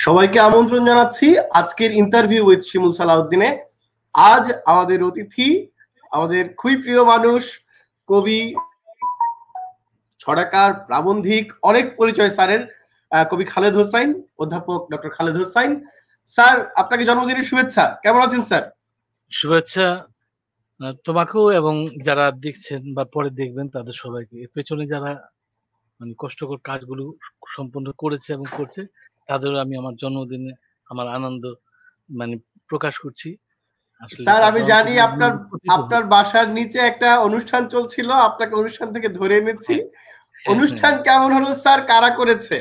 সবাইকে আমন্ত্রণ জানাচ্ছি আজকের ইন্টারভিউ উইথ শিমুল সালাউদ্দিনে। আজ আমাদের অতিথি আমাদের খুবই প্রিয় মানুষ, কবি, ছড়াকার, প্রাবন্ধিক, অনেক পরিচয় স্যারের, কবি খালেদ হোসাইন, অধ্যাপক ডক্টর খালেদ হোসাইন। স্যার, আপনাকে জন্মদিনের শুভেচ্ছা। কেমন আছেন স্যার? শুভেচ্ছা তোমাকেও এবং যারা দেখছেন বা পরে দেখবেন তাদের সবাইকে। এর পেছনে যারা মানে কষ্টকর কাজগুলো সম্পূর্ণ করেছে এবং করছে তাদেরও আমি আমার জন্মদিনে আমার আনন্দ মানে প্রকাশ করছি। স্যার, আমি জানি আপনার বাসার নিচে একটা অনুষ্ঠান চলছিল, আপনাকে অনুষ্ঠান থেকে ধরে এনেছি। অনুষ্ঠান কেমন হলো স্যার? কারা করেছে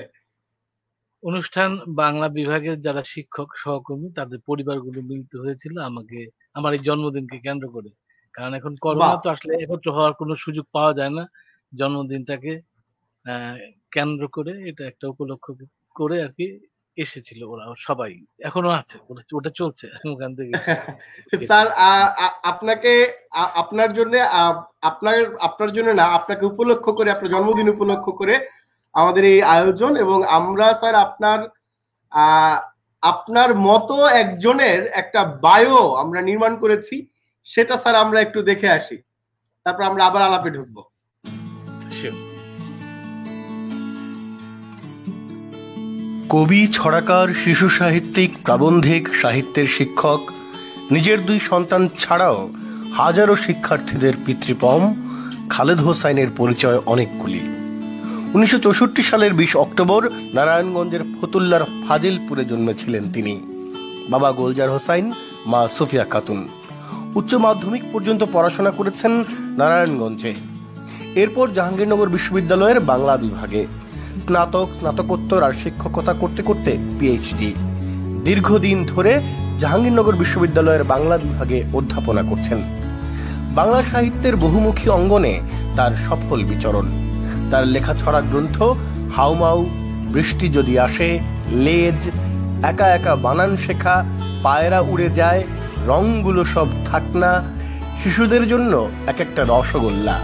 অনুষ্ঠান? বাংলা বিভাগের যারা শিক্ষক সহকর্মী তাদের পরিবারগুলো মিলিত হয়েছিল আমাকে আমার এই জন্মদিনকে কেন্দ্র করে। কারণ এখন করোনা তো আসলে একত্র হওয়ার কোনো সুযোগ পাওয়া যায় না। জন্মদিনটাকে কেন্দ্র করে এটা একটা উপলক্ষ করে আর কি এসেছিল ওরা সবাই, এখনো আছে, ওটা চলছে ওখান থেকে। স্যার, আপনাকে আপনার জন্য আপনার জন্য না, আপনাকে উপলক্ষ করে, আপনার জন্মদিন উপলক্ষ করে আমাদের এই আয়োজন। এবং আমরা স্যার আপনার মতো একজনের একটা বায়ো আমরা নির্মাণ করেছি, সেটা স্যার আমরা একটু দেখে আসি, তারপর আমরা আবার আলাপে ঢুকবো। কবি, ছড়াকার, শিশু সাহিত্যিক, প্রাবন্ধিক, সাহিত্যের শিক্ষক, নিজের 2 সন্তান ছাড়াও হাজারো শিক্ষার্থীদের পিতৃপম খালেদ হোসাইনের পরিচয় অনেকগুলি। 1964 সালের 20 অক্টোবর নারায়ণগঞ্জের ফতুল্লার ফাজিলপুরে জন্মেছিলেন তিনি। বাবা গোলজার হোসাইন, মা সুফিয়া খাতুন। উচ্চ মাধ্যমিক পর্যন্ত পড়াশোনা করেছেন নারায়ণগঞ্জে। এরপর জাহাঙ্গীরনগর বিশ্ববিদ্যালয়ের বাংলা বিভাগে স্নাতকোত্তর আর শিক্ষকতা করতে করতে পিএইচডি। দীর্ঘদিন ধরে জাহাঙ্গীরনগর বিশ্ববিদ্যালয়ের বাংলা বিভাগে অধ্যাপনা করছেন। বাংলা সাহিত্যের বহুমুখী অঙ্গনে তার সফল বিচরণ। তার লেখা ছড়া গ্রন্থ হাউমাউ, বৃষ্টি যদি আসে, লেজ, একা একা বানান শেখা, পায়রা উড়ে যায়, রংগুলো সব থাকনা, শিশুদের জন্য এক একটা রসগোল্লা,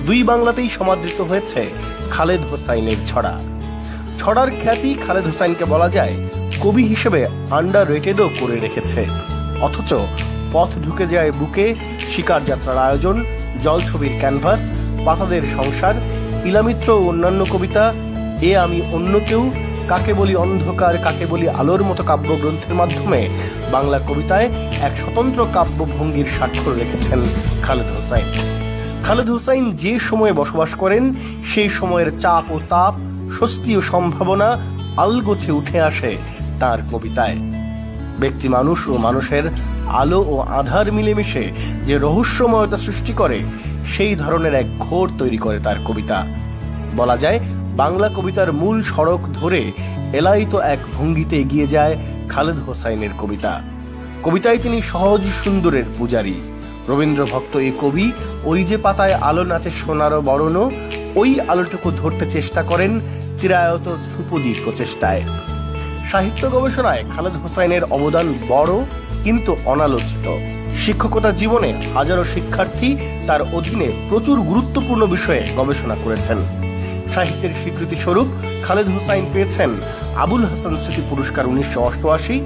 2 বাংলাতেই সমাদৃত হয়েছে খালেদ হোসাইনের ছড়া। ছড়ার খ্যাতি খালেদ হোসাইনকে বলা যায় কবি হিসেবে আন্ডার রেটেডও করে রেখেছে। অথচ পথ ঢুকে যায় বুকে, শিকার যাত্রার আয়োজন, জলছবির ক্যানভাস, পাতাদের সংসার, ইলামিত্র ও অন্যান্য কবিতা, এ আমি অন্য কেউ, কাকে বলি অন্ধকার, কাকে বলি আলোর মতো কাব্যগ্রন্থের মাধ্যমে বাংলা কবিতায় এক স্বতন্ত্র কাব্যভঙ্গির স্বাক্ষর রেখেছেন খালেদ হোসাইন। খালেদ হোসাইন যে সময়ে বসবাস করেন সেই সময়ের চাপ ও তাপ, স্বস্তি ও সম্ভাবনা আলগোছে উঠে আসে তার কবিতায়। ব্যক্তি মানুষ ও মানুষের আলো ও আধার মিলেমিশে যে রহস্যময়তা সৃষ্টি করে, সেই ধরনের এক ঘোর তৈরি করে তার কবিতা। বলা যায় বাংলা কবিতার মূল সড়ক ধরে এলাইত এক ভঙ্গিতে এগিয়ে যায় খালেদ হোসাইনের কবিতা। কবিতায় তিনি সহজ সুন্দরের পূজারী। রবীন্দ্র ভক্ত এই কবি ওই যে পাতায় আলো নাচে সোনারও বরণ, ওই আলোটুকু ধরতে চেষ্টা করেন চিরায়ত ধ্রুপদী প্রচেষ্টায়। সাহিত্য গবেষণায় খালেদ হোসাইনের অবদান বড় কিন্তু অনালোচিত। শিক্ষকতা জীবনে হাজারো শিক্ষার্থী তার অধীনে প্রচুর গুরুত্বপূর্ণ বিষয়ে গবেষণা করেছেন। সাহিত্যের স্বীকৃতি স্বরূপ খালেদ হোসাইন পেয়েছেন আবুল হাসান স্মৃতি পুরস্কার 1988,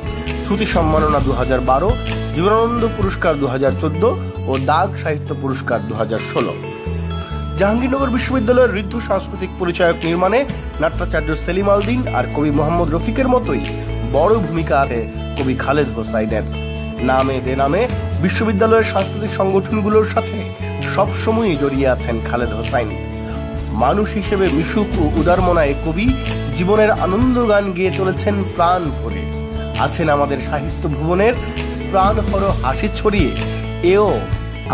শ্রুতি সম্মাননা 2012, জীবনানন্দ পুরস্কার 2014 ও দাগ সাহিত্য পুরস্কার 2016। জাহাঙ্গীরনগর বিশ্ববিদ্যালয়ের ঋদ্ধ সাংস্কৃতিক পরিচয়ক নির্মাণে নাট্যাচার্য সেলিম আলদিন আর কবি মোহাম্মদ রফিকের মতোই বড় ভূমিকা আছে কবি খালেদ হোসাইনের। নামে বেনামে বিশ্ববিদ্যালয়ের সাংস্কৃতিক সংগঠনগুলোর সাথে সবসময়ই জড়িয়ে আছেন খালেদ হোসাইন। মানুষ হিসেবে মিশুক ও উদারমনায় কবি জীবনের আনন্দ গান গেয়ে চলেছেন প্রাণ ভরে। আছেন আমাদের সাহিত্য ভুবনের প্রাণহর হাসি ছড়িয়ে, এও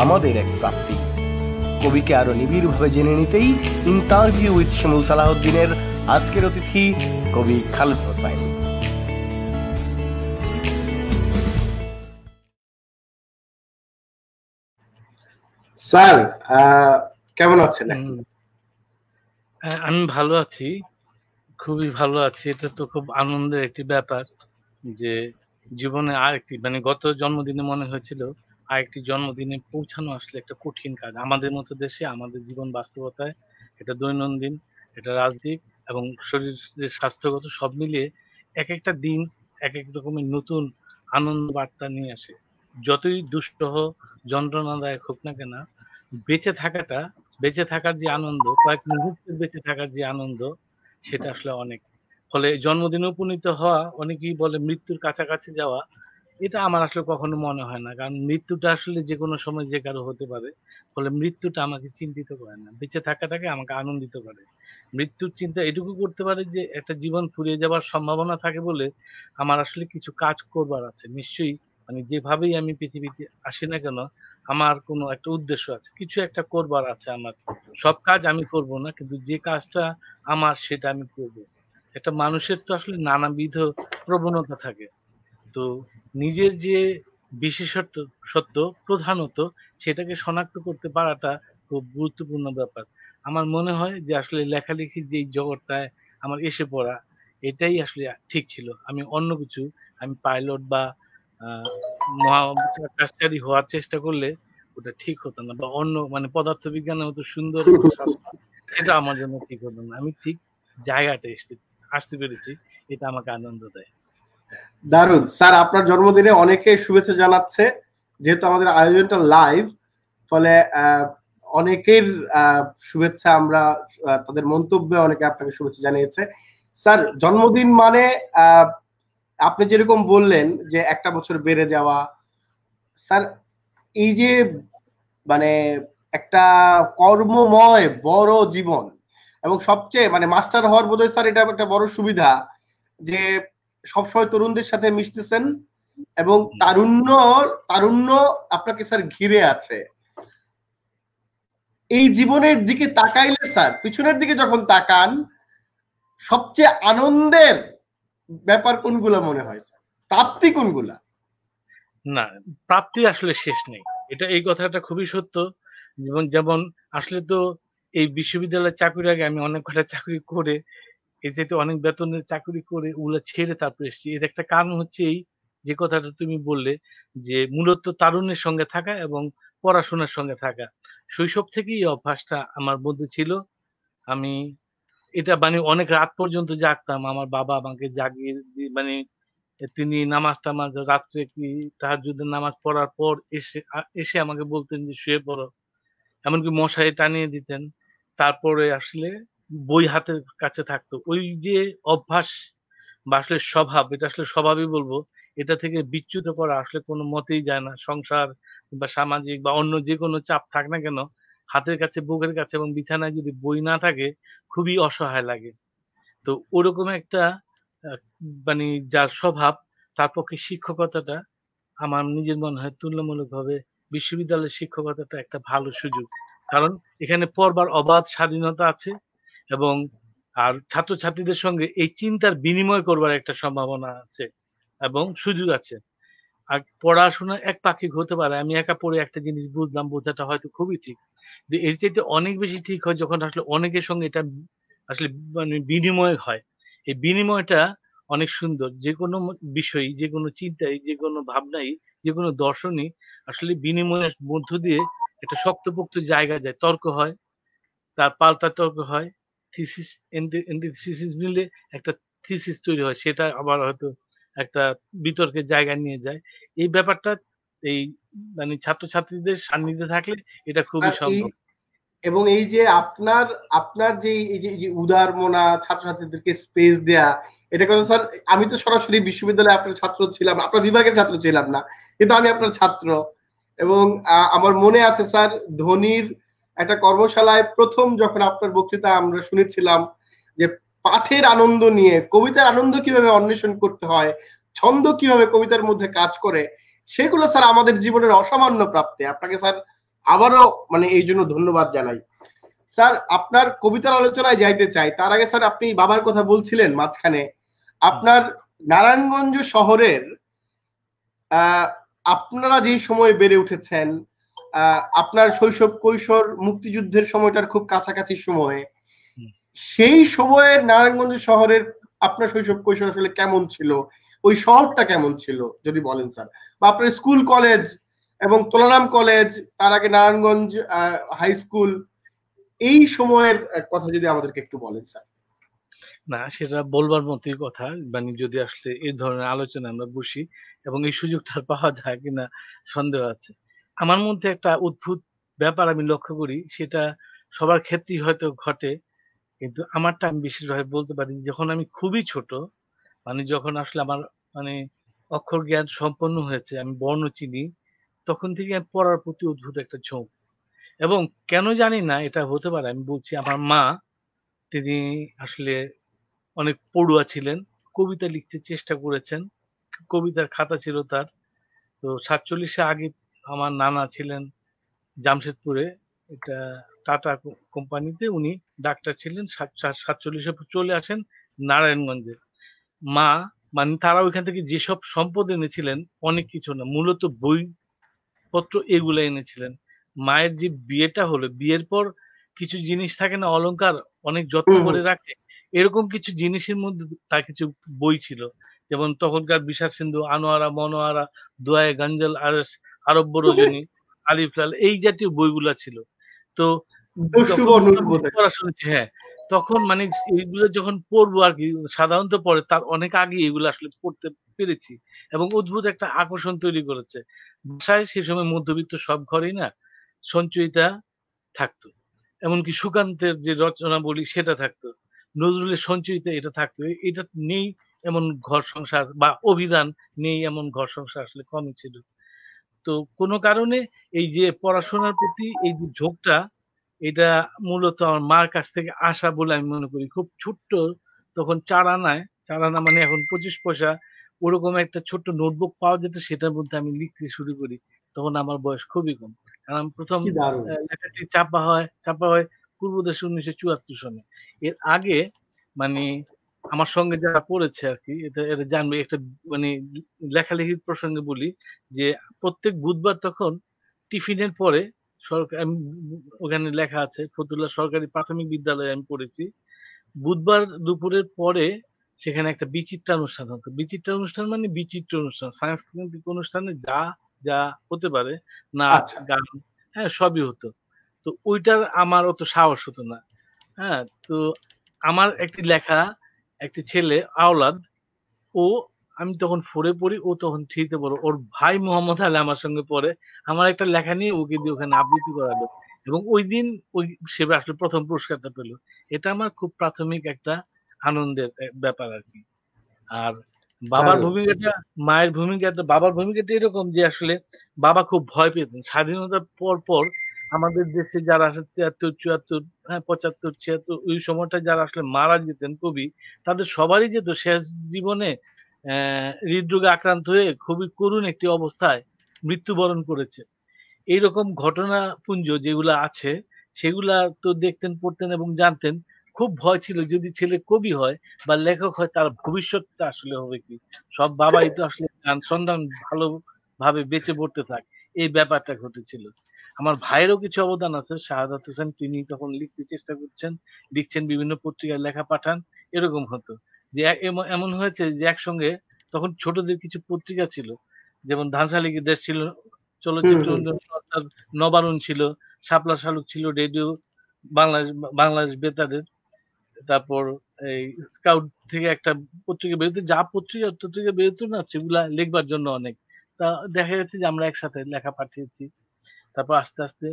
আমাদের এক প্রাপ্তি। কবিকে আরো নিবিড়ভাবে জেনে নিতেই ইন্টারভিউ উইথ শিমুল সালাউদ্দিনের আজকের অতিথি কবি খালেদ হোসাইন। স্যার, কেমন আছেন? আমি ভালো আছি, খুবই ভালো আছি। এটা তো খুব আনন্দের একটি ব্যাপার যে জীবনে আরেকটি মানে গত জন্মদিনে মনে হয়েছিল আরেকটি জন্মদিনে পৌঁছানো আসলে একটা কঠিন কাজ আমাদের মতো দেশে, আমাদের জীবন বাস্তবতায়। এটা দৈনন্দিন, এটা রাজনৈতিক এবং শরীরের স্বাস্থ্যগত সব মিলিয়ে এক একটা দিন এক এক রকমের নতুন আনন্দ বার্তা নিয়ে আসে। যতই দুষ্টহ যন্ত্রণাদায়ক হোক না কেন, বেঁচে থাকাটা, বেঁচে থাকার যে আনন্দ, কয়েক মুহূর্তের বেঁচে থাকার যে আনন্দ, সেটা আসলে অনেক। ফলে জন্মদিনে উপনীত হওয়া, অনেকেই বলে মৃত্যুর কাছাকাছি যাওয়া, এটা আমার আসলে কখনো মনে হয় না। কারণ মৃত্যুটা আসলে যেকোনো সময় যে কারো হতে পারে। ফলে মৃত্যুটা আমাকে চিন্তিত করে না। বেঁচে থাকাটাকে আমাকে আনন্দিত করে। মৃত্যুর চিন্তা এটুকু করতে পারে যে একটা জীবন ফুরিয়ে যাবার সম্ভাবনা থাকে বলে আমার আসলে কিছু কাজ করবার আছে। নিশ্চয়ই মানে যেভাবেই আমি পৃথিবীতে আসি না কেন, আমার কোনো একটা উদ্দেশ্য আছে। কিছু একটা করবার আছে আমার। সব কাজ আমি করব না, কিন্তু যে কাজটা আমার সেটা আমি করব। একটা মানুষের তো আসলে নানাবিধ প্রবণতা থাকে। তো নিজের যে বিশেষত্ব সত্য প্রধানত সেটাকে শনাক্ত করতে পারাটা খুব গুরুত্বপূর্ণ ব্যাপার। আমার মনে হয় যে আসলে লেখালেখির যে জগৎটায় আমার এসে পড়া, এটাই আসলে ঠিক ছিল। আমি অন্য কিছু, আমি পাইলট বা আহ, মহাকাশচারী হওয়ার চেষ্টা করলে ওটা ঠিক হতো না, বা অন্য মানে পদার্থবিজ্ঞানের মতো সুন্দর একটা শাস্ত্র, সেটা আমার জন্য ঠিক হতো না। আমি ঠিক জায়গাটা আসতে পেরেছি, এটা আমাকে আনন্দ দেয়। দারুন স্যার, আপনার জন্মদিনে অনেকে শুভেচ্ছা জানাচ্ছে। যেহেতু আমাদের আয়োজনটা লাইভ, ফলে অনেকের শুভেচ্ছা আমরা তাদের মন্তব্যে অনেকে আপনাকে শুভেচ্ছা জানিয়েছে। স্যার, জন্মদিন মানে আপনি যেরকম বললেন যে একটা বছর বেড়ে যাওয়া, স্যার এই যে মানে একটা কর্মময় বড় জীবন, এবং সবচেয়ে মানে মাস্টার হওয়ার বোধহয় স্যার এটা একটা বড় সুবিধা যে সবসময় তরুণদের সাথে মিশতেছেন, এবং তারুণ্য আপনাকে স্যার ঘিরে আছে। এই জীবনের দিকে তাকাইলে স্যার, পিছনের দিকে যখন তাকান, সবচেয়ে আনন্দের ব্যাপার কোনগুলো মনে হয় স্যার? প্রাপ্তি কোনগুলা? না, প্রাপ্তির আসলে শেষ নেই। এই কথাটা খুবই সত্য। যেমন যেমন আসলে তো এই বিশ্ববিদ্যালয়ের চাকরির আগে আমি অনেক কটা চাকরি করে, এই যেহেতু অনেক বেতনের চাকরি করে ওগুলা ছেড়ে তারপর এসেছি। এর একটা কারণ হচ্ছে এই যে কথাটা তুমি বললে, যে মূলত তারুণ্যের সঙ্গে থাকা এবং পড়াশোনার সঙ্গে থাকা। শৈশব থেকেই এই অভ্যাসটা আমার মধ্যে ছিল। আমি এটা মানে অনেক রাত পর্যন্ত জাগতাম। আমার বাবা আমাকে জাগিয়ে মানে তিনি নামাজ-টামাজ রাত্রে কি তাহাজ্জুদের নামাজ পড়ার পর এসে আমাকে বলতেন যে শুয়ে পড়ো। এমনকি মশারি টানিয়ে দিতেন। তারপরে আসলে বই হাতের কাছে থাকতো। ওই যে অভ্যাস বা আসলে স্বভাব, এটা আসলে স্বভাবই বলবো। এটা থেকে বিচ্যুত করা আসলে কোনো মতেই যায় না। সংসার বা সামাজিক বা অন্য যেকোনো চাপ থাক না কেন, হাতের কাছে, বুকের কাছে এবং বিছানায় যদি বই না থাকে, খুবই অসহায় লাগে। তো ওরকম একটা আহ, মানে যার স্বভাব, তার পক্ষে শিক্ষকতাটা আমার নিজের মনে হয় তুলনামূলকভাবে বিশ্ববিদ্যালয়ের শিক্ষকতাটা একটা ভালো সুযোগ। কারণ এখানে পড়বার অবাধ স্বাধীনতা আছে, এবং আর ছাত্রছাত্রীদের সঙ্গে এই চিন্তার বিনিময় করবার একটা সম্ভাবনা আছে এবং সুযোগ আছে। আর পড়াশোনা একপাক্ষিক হতে পারে। আমি একা পড়ে একটা জিনিস বুঝলাম, বোঝাটা হয়তো খুবই ঠিক। যে এর চাইতে অনেক বেশি ঠিক হয় যখন আসলে অনেকের সঙ্গে এটা আসলে মানে বিনিময় হয়। এই বিনিময়টা অনেক সুন্দর। যেকোনো বিষয়ই, যেকোনো চিন্তাই, যেকোনো ভাবনাই, যেকোনো দর্শনই আসলে বিনিময়ের মধ্য দিয়ে একটা শক্তপোক্ত জায়গায় যায়। তর্ক হয়, তার পাল্টা তর্ক হয়। থিসিস এন্টিথিসিস মিলে একটা থিসিস তৈরি হয়। সেটা আবার হয়তো একটা বিতর্কের জায়গায় নিয়ে যায়। এই ব্যাপারটা এই মানে ছাত্রছাত্রীদের সান্নিধ্যে থাকলে এটা খুবই স্যার এই সম্ভব। এবং এই যে আপনার আপনার যে এই যে উদারমনা, ছাত্রছাত্রীদেরকে স্পেস দেয়া, এটা কথা স্যার, আমি তো সরাসরি বিশ্ববিদ্যালয়ে আপনার ছাত্র ছিলাম, আপনার বিভাগের ছাত্র ছিলাম না, কিন্তু আমি আপনার ছাত্র। এবং আমার মনে আছে স্যার, ধোনির একটা কর্মশালায় প্রথম যখন আপনার বক্তৃতা আমরা শুনেছিলাম, যে পাঠের আনন্দ নিয়ে কবিতার আনন্দ কিভাবে অন্বেষণ করতে হয়, ছন্দ কিভাবে কবিতার মধ্যে কাজ করে, সেগুলো স্যার আমাদের জীবনের অসামান্য প্রাপ্তি। আপনাকে স্যার আবারও মানে এই জন্য ধন্যবাদ জানাই। স্যার, আপনার কবিতার আলোচনায় যাইতে চাই, তার আগে স্যার আপনি বাবার কথা বলছিলেন মাঝখানে। আপনার নারায়ণগঞ্জ শহরের আপনারা যেই সময় বেড়ে উঠেছেন, আপনার শৈশব কৈশোর মুক্তিযুদ্ধের সময়টার খুব কাছাকাছি সময়ে, সেই সময়ের নারায়ণগঞ্জ শহরের আপনার শৈশব কৈশোর আসলে কেমন ছিল? ওই শহরটা কেমন ছিল যদি বলেন স্যার, বা আপনার স্কুল কলেজ এবং তোলারাম কলেজ, তার আগে নারায়ণগঞ্জ হাই স্কুল, এই সময়ের কথা যদি আমাদেরকে একটু বলেন স্যার। না, সেটা বলবার মতোই কথা। মানে যদি আসলে এই ধরনের আলোচনায় আমরা বসি এবং এই সুযোগটা আর পাওয়া যায় কিনা সন্দেহ আছে। আমার মধ্যে একটা অদ্ভুত ব্যাপার আমি লক্ষ্য করি, সেটা সবার ক্ষেত্রেই হয়তো ঘটে। কিন্তু আমারটা আমি বিশেষভাবে বলতে পারি, যখন আমি খুবই ছোট, মানে যখন আসলে আমার মানে অক্ষর জ্ঞান সম্পন্ন হয়েছে, আমি বর্ণ চিনি, তখন থেকে আমি পড়ার প্রতি অদ্ভুত একটা ঝোঁক। এবং কেন জানি না এটা হতে পারে, আমি বলছি আমার মা, তিনি আসলে অনেক পড়ুয়া ছিলেন। কবিতা লিখতে চেষ্টা করেছেন। কবিতার খাতা ছিল তার। তো ৪৭ এ আগে আমার নানা ছিলেন জামশেদপুরে, এটা টাটা কোম্পানিতে উনি ডাক্তার ছিলেন। ৪৭ এ চলে আসেন নারায়ণগঞ্জে। মা, মানে তারা ওইখান থেকে যেসব সম্পদ এনেছিলেন, অনেক কিছু না, মূলত বইপত্র এগুলা এনেছিলেন। মায়ের যে বিয়েটা হলো, বিয়ের পর কিছু জিনিস থাকে না, অলংকার অনেক যত্ন হুম হুম। করে রাখে, এরকম কিছু জিনিসের মধ্যে তার কিছু বই ছিল। যেমন তখনকার বিষাদ সিন্ধু, আনোয়ারা মনোয়ারা, দোয়ায়ে গঞ্জল, আরব্য রজনী, আলিফ লাল, এই জাতীয় বইগুলা ছিল। তো যখন সুবর্ণ মোটামুটি বোধ হয়। পড়াশোনা হ্যাঁ, তখন মানে এইগুলো যখন পড়বো আরকি, সাধারণত পড়ে তার অনেক আগে এগুলো আসলে পড়তে পেরেছি। এবং অদ্ভুত একটা আকর্ষণ তৈরি করেছে। বাসায় সে সময় মধ্যবিত্ত সব ঘরেই না সঞ্চয়িতা থাকতো। এমনকি সুকান্তের যে রচনাবলী সেটা থাকতো। নজরুলের সঞ্চয়িতা এটা থাকতো। এটা নেই এমন ঘর সংসার, বা অভিধান নেই এমন ঘর সংসার আসলে কমই ছিল। তো কোনো কারণে এই যে পড়াশোনার প্রতি এই যে ঝোঁকটা, এটা মূলত আমার মার কাছ থেকে আসা বলে আমি মনে করি। খুব ছোট্ট তখন ৪ আনায়, ৪ আনা মানে এখন ২৫ পয়সা, ওরকম একটা ছোট্ট নোটবুক পাওয়া যেত, সেটার মধ্যে আমি লিখতে শুরু করি। তখন আমার বয়স খুবই কম। কারণ ১ম কি দারুণ। লেখাটি ছাপা হয় পূর্বদেশে ১৯৭৪ সনে। এর আগে মানে আমার সঙ্গে যারা পড়েছে আরকি, এটা জানবে, একটা মানে লেখালেখির প্রসঙ্গে বলি যে প্রত্যেক বুধবার তখন টিফিনের পরে ওখানে লেখা আছে, ফতুল্লা সরকারি প্রাথমিক বিদ্যালয়ে আমি পড়েছি। বুধবার দুপুরের পরে সেখানে একটা বিচিত্রানুষ্ঠান হতো। বিচিত্রানুষ্ঠান মানে বিচিত্র অনুষ্ঠান। সাংস্কৃতিক অনুষ্ঠানে যা হতে পারে, নাচ, আচ্ছা। গান, হ্যাঁ? সবই হতো। তো ওইটার আমার অত সাহস হতো না। হ্যাঁ? তো আমার একটি লেখা, একটি ছেলে আওলাদ, ও, আমি তখন 4 এ পড়ি, ও তখন 3 তে পড়ে। ওর ভাই মোহাম্মদ আলী আমার সঙ্গে পড়ে। আমার একটা লেখা নিয়ে ওকে দিয়ে ওখানে আবৃত্তি করালো। এবং ঐদিন সে আসলে ১ম পুরস্কারটা পেল। এটা আমার খুব প্রাথমিক একটা আনন্দের ব্যাপার আরকি। আর বাবার দারুণ। ভূমিকাটা, বাবার ভূমিকাটা এরকম যে আসলে বাবা খুব ভয় পেতেন। স্বাধীনতার পর আমাদের দেশে যারা আসলে ৭৩, ৭৪, হ্যাঁ ৭৫, ৭৬ ওই সময়টায় যারা আসলে মারা যেতেন কবি, তাদের সবারই যেত শেষ জীবনে হৃদরোগে আক্রান্ত হয়ে খুবই করুণ একটি অবস্থায় মৃত্যুবরণ করেছে। এইরকম ঘটনাপুঞ্জ যেগুলা আছে, সেগুলা তো দেখতেন, পড়তেন এবং জানতেন। খুব ভয় ছিল যদি ছেলে কবি হয় বা লেখক হয়, তার ভবিষ্যৎটা আসলে হবে কি? সব বাবাই তো আসলে চান সন্তান ভালোভাবে বেঁচে পড়তে থাক। এই ব্যাপারটা ঘটেছিল। আমার ভাইয়েরও কিছু অবদান আছে। শাহাদাত হোসেন, তিনি তখন লিখতে চেষ্টা করছেন, লিখছেন, বিভিন্ন পত্রিকায় লেখা পাঠান। এরকম হতো। যে এমন হয়েছে যে একসঙ্গে তখন ছোটদের কিছু পত্রিকা ছিল। যেমন ধানশালিকের দেশ ছিল, হুম চলচ্চিত্র হুম। উন্নয়ন সংস্থার নবারুণ ছিল, শাপলা শালুক ছিল, রেডিও বাংলাদেশ বাংলাদেশ বেতারের। তারপর এই স্কাউট থেকে একটা পত্রিকা বেরোতো, যা পত্রিকা বেরোতো না সেগুলা লিখবার জন্য অনেক। তা দেখা গেছে যে আমরা একসাথে লেখা পাঠিয়েছি। তারপর আস্তে আস্তে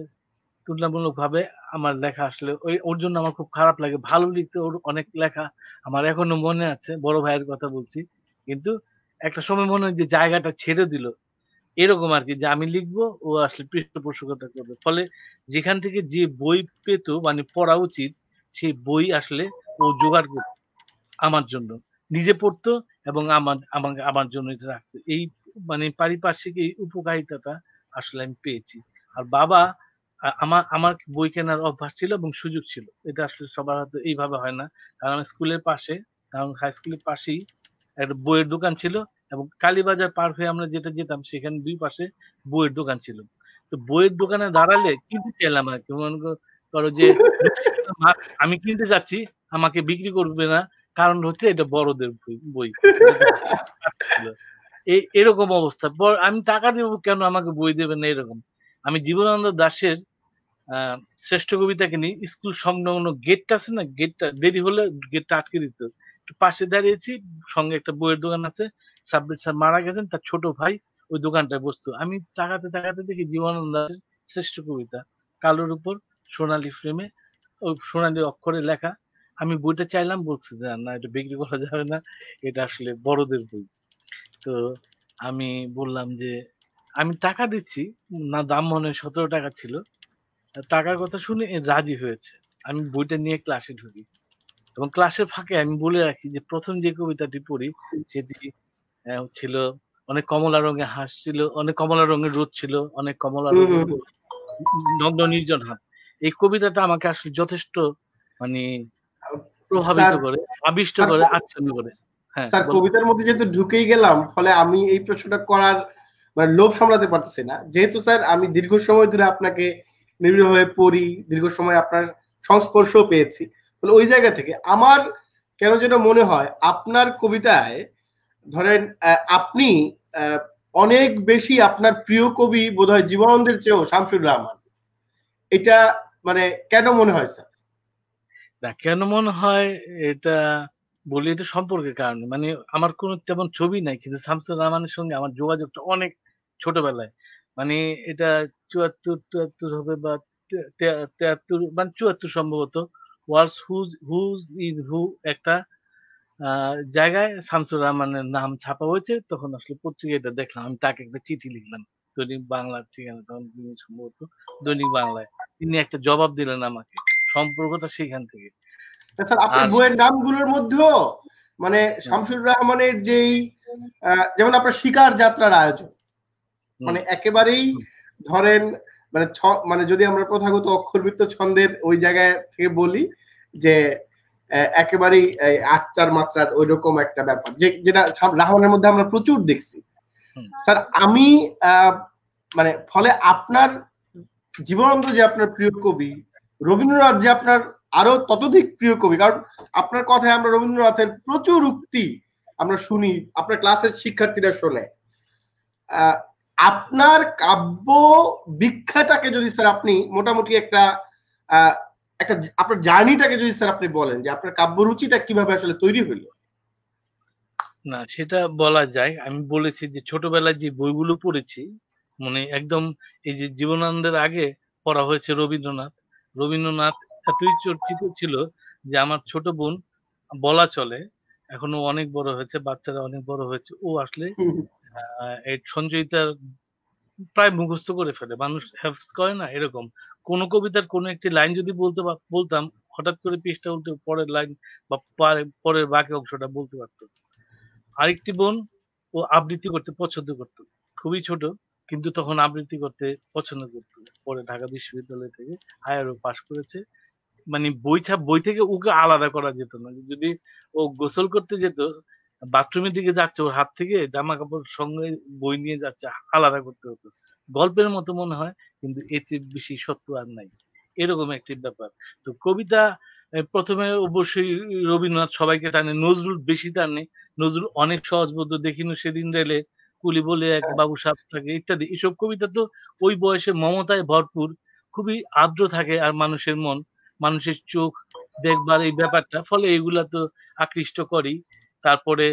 তুলনামূলকভাবে আমার লেখা আসলে ওর জন্য আমার খুব খারাপ লাগে। ভালো লিখতে ওর অনেক লেখা আমার এখনো মনে আছে। বড় ভাইয়ের কথা বলছি। কিন্তু একটা সময় মনে হয় যে জায়গাটা ছেড়ে দিল। এরকম আরকি, যে আমি লিখবো, ও আসলে পৃষ্ঠপোষকতা করবে। ফলে যেখান থেকে যে বই পেত, মানে পড়া উচিত, সেই বই আসলে ও জোগাড় করত আমার জন্য। নিজে পড়তো এবং আমার জন্য এটা রাখতো। এই মানে পারিপার্শ্বিক এই উপকারিতাটা আসলে আমি পেয়েছি। আর বাবা, আমার বই কেনার অভ্যাস ছিল এবং সুযোগ ছিল। এটা আসলে সবার হয়তো এইভাবে হয় না। কারণ আমার স্কুলের পাশে, কারণ হাই স্কুলের পাশেই একটা বইয়ের দোকান ছিল, এবং কালীবাজার পার হয়ে আমরা যেটা যেতাম, সেখানে ২ পাশে বইয়ের দোকান ছিল। তো বইয়ের দোকানে দাঁড়ালে কিনতে চাইলাম আরকি। মনে করো যে রসিকতা, আমি কিনতে যাচ্ছি, আমাকে বিক্রি করবে না। কারণ হচ্ছে এটা বড়দের বই। এটা তো ছিল। এরকম অবস্থা। আমি টাকা দেব কেন, আমাকে বই দেবে না, এরকম। আমি জীবনানন্দ দাশের শ্রেষ্ঠ কবিতাকে নিয়ে স্কুল সংলগ্ন গেটটা আছে না, গেটটা দেরি হলে গেটটা আটকে দিত। একটু পাশে দাঁড়িয়েছি, সঙ্গে একটা বইয়ের দোকান আছে, সাব্বির স্যার মারা গেছেন, তার ছোট ভাই ওই দোকানটায় বসতো। আমি তাকাতে তাকাতে দেখি জীবনানন্দ দাশের শ্রেষ্ঠ কবিতা, কালোর উপর সোনালী ফ্রেমে, ওই সোনালী অক্ষরে লেখা। আমি বইটা চাইলাম, বলছি যে না, এটা বিক্রি করা যাবে না, এটা আসলে বড়দের বই। তো আমি বললাম যে আমি টাকা দিচ্ছি না, দাম মনে হয় 17 টাকা ছিল। টাকার কথা শুনে রাজি হয়েছে। আমি বইটা নিয়ে ক্লাসে ঢুকি এবং ক্লাসের ফাঁকে আমি বলে রাখি যে প্রথম যে কবিতাটি পড়ি সেটি ছিল, অনেক কমলা রঙের হাঁস ছিল, অনেক কমলা রঙের রোদ ছিল, অনেক কমলা হুম, রঙের হুম, হুম। নগ্ন নির্জন হাত। এই কবিতাটা আমাকে আসলে যথেষ্ট মানে প্রভাবিত স্যার করে, আবিষ্ট স্যার করে, আচ্ছন্ন করে। হ্যাঁ, স্যার বল। কবিতার মধ্যে যেহেতু ঢুকেই গেলাম, ফলে আমি এই প্রশ্নটা করার মানে লোভ সামলাতে পারতেছি না। যেহেতু স্যার আমি দীর্ঘ সময় ধরে আপনাকে নিবিড়ভাবে পড়ি, দীর্ঘ সময় আপনার সংস্পর্শ পেয়েছি, তাহলে ওই জায়গা থেকে আমার কেন যেন মনে হয় আপনার কবিতায় ধরেন আপনি আহ, অনেক বেশি আপনার প্রিয় কবি বোধহয় জীবনানন্দের চেয়েও শামসুর রহমান। এটা মানে কেন মনে হয় স্যার? না, কেন মনে হয় এটা বলি, এটা সম্পর্কের কারণে। মানে আমার কোনো তেমন ছবি নাই, কিন্তু শামসুর রহমানের সঙ্গে আমার যোগাযোগটা অনেক ছোটবেলায়। মানে এটা 74-73 হবে বা 73, মানে 74 সম্ভবত। ওয়ার্স হুজ হুজ ইজ হু একটা জায়গায় শামসুর রহমানের নাম ছাপা হয়েছে, তখন আসলে পত্রিকায় এটা দেখলাম। আমি তাকে একটা চিঠি লিখলাম, দৈনিক বাংলার ঠিকানা, তখন তিনি সম্ভবত দৈনিক বাংলায়। তিনি একটা জবাব দিলেন আমাকে। সম্পর্কটা সেখান থেকে। স্যার আপনার আর বইয়ের নামগুলোর মধ্যেও মানে হুম, শামসুর রহমানের যেই যেমন আপনার শিকার যাত্রার আয়োজন, হুম, মানে একেবারেই হুম, ধরেন মানে মানে যদি আমরা প্রথাগত অক্ষরবৃত্ত ছন্দের ওই জায়গায় থেকে বলি যে একেবারেই আট চার মাত্রার ওই রকম একটা ব্যাপার, যেটা রহমানের মধ্যে আমরা প্রচুর দেখছি। হুম। স্যার আমি মানে ফলে আপনার জীবনানন্দ যে আপনার প্রিয় কবি, রবীন্দ্রনাথ যে আপনার আরো ততোধিক প্রিয় কবি, কারণ আপনার কথায় আমরা রবীন্দ্রনাথের প্রচুর উক্তি আমরা শুনি, আপনার ক্লাসের শিক্ষার্থীরা শোনে। আপনার কাব্য বিখ্যাটাকে যদি স্যার আপনি মোটামুটি একটা একটা আপনার জার্নিটাকে যদি স্যার আপনি বলেন যে আপনার কাব্য রুচিটা কিভাবে আসলে তৈরি হইলো। না, সেটা বলা যায়। আমি বলেছি যে ছোটবেলায় যে বইগুলো পড়েছি, মানে একদম এই যে জীবনানন্দের আগে পড়া হয়েছে রবীন্দ্রনাথ। রবীন্দ্রনাথ এতই চর্চিত ছিল যে আমার ছোট বোন, বলা চলে, এখনো অনেক বড় হয়েছে, বাচ্চারা অনেক বড় হয়েছে, ও আসলে এই সঞ্চয়িতার প্রায় মুখস্থ করে ফেলে। মানুষ হেফজ করে না এরকম। কোনো কবিতার কোনো একটি লাইন যদি বলতাম, হঠাৎ করে পৃষ্ঠা উল্টে পরের লাইন বা পরের বাকি অংশটা বলতে পারতো। আরেকটি বোন, ও আবৃত্তি করতে পছন্দ করত। খুবই ছোট, কিন্তু তখন আবৃত্তি করতে পছন্দ করত। পরে ঢাকা বিশ্ববিদ্যালয় থেকে হায়ারও পাশ করেছে। মানে বই থেকে ওকে আলাদা করা যেত না। যদি ও গোসল করতে যেত, বাথরুমের দিকে যাচ্ছে, ওর হাত থেকে জামা কাপড় সঙ্গে বই নিয়ে যাচ্ছে, আলাদা করতে হতো। গল্পের মতো মনে হয়, কিন্তু এর চেয়ে বেশি সত্য আর নাই। এরকম একটি ব্যাপার। তো কবিতা প্রথমে অবশ্যই রবীন্দ্রনাথ সবাইকে টানে, নজরুল বেশি টানে। নজরুল অনেক সহজবোধ্য, দেখিনু সেদিন রেলে, কুলি বলে এক বাবু সাপ থাকে, ইত্যাদি। এসব কবিতা তো ওই বয়সে মমতায় ভরপুর, খুবই আর্দ্র থাকে আর মানুষের মন, মানুষের চোখ দেখবার এই ব্যাপারটা, ফলে এগুলা তো আকৃষ্ট করেই। তারপরে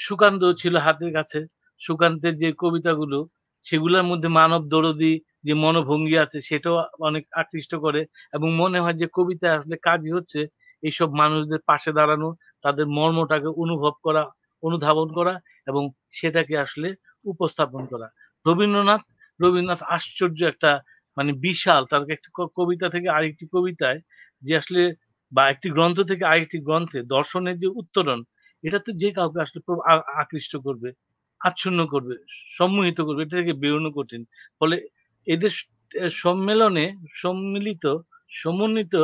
সুকান্ত ছিল হাতের কাছে। সুকান্তের যে কবিতাগুলো, সেগুলোর মধ্যে মানব দরদী যে মনোভঙ্গি আছে, সেটাও অনেক আকৃষ্ট করে। এবং মনে হয় যে কবিতা আসলে কাজই হচ্ছে এইসব মানুষদের পাশে দাঁড়ানো, তাদের মর্মটাকে অনুভব করা, অনুধাবন করা এবং সেটাকে আসলে উপস্থাপন করা। রবীন্দ্রনাথ রবীন্দ্রনাথ আশ্চর্য একটা, মানে বিশাল, তার একটা কবিতা থেকে আরেকটি কবিতায় যে আসলে, বা একটি গ্রন্থ থেকে আরেকটি গ্রন্থে দর্শনের যে উত্তরণ, এটা তো যে কাউকে আসলে আকৃষ্ট করবে, আচ্ছন্ন করবে, সম্মোহিত করবে, এটা থেকে বেরোনো কঠিন। ফলে এদের সম্মেলনে সম্মিলিত, সমন্বিত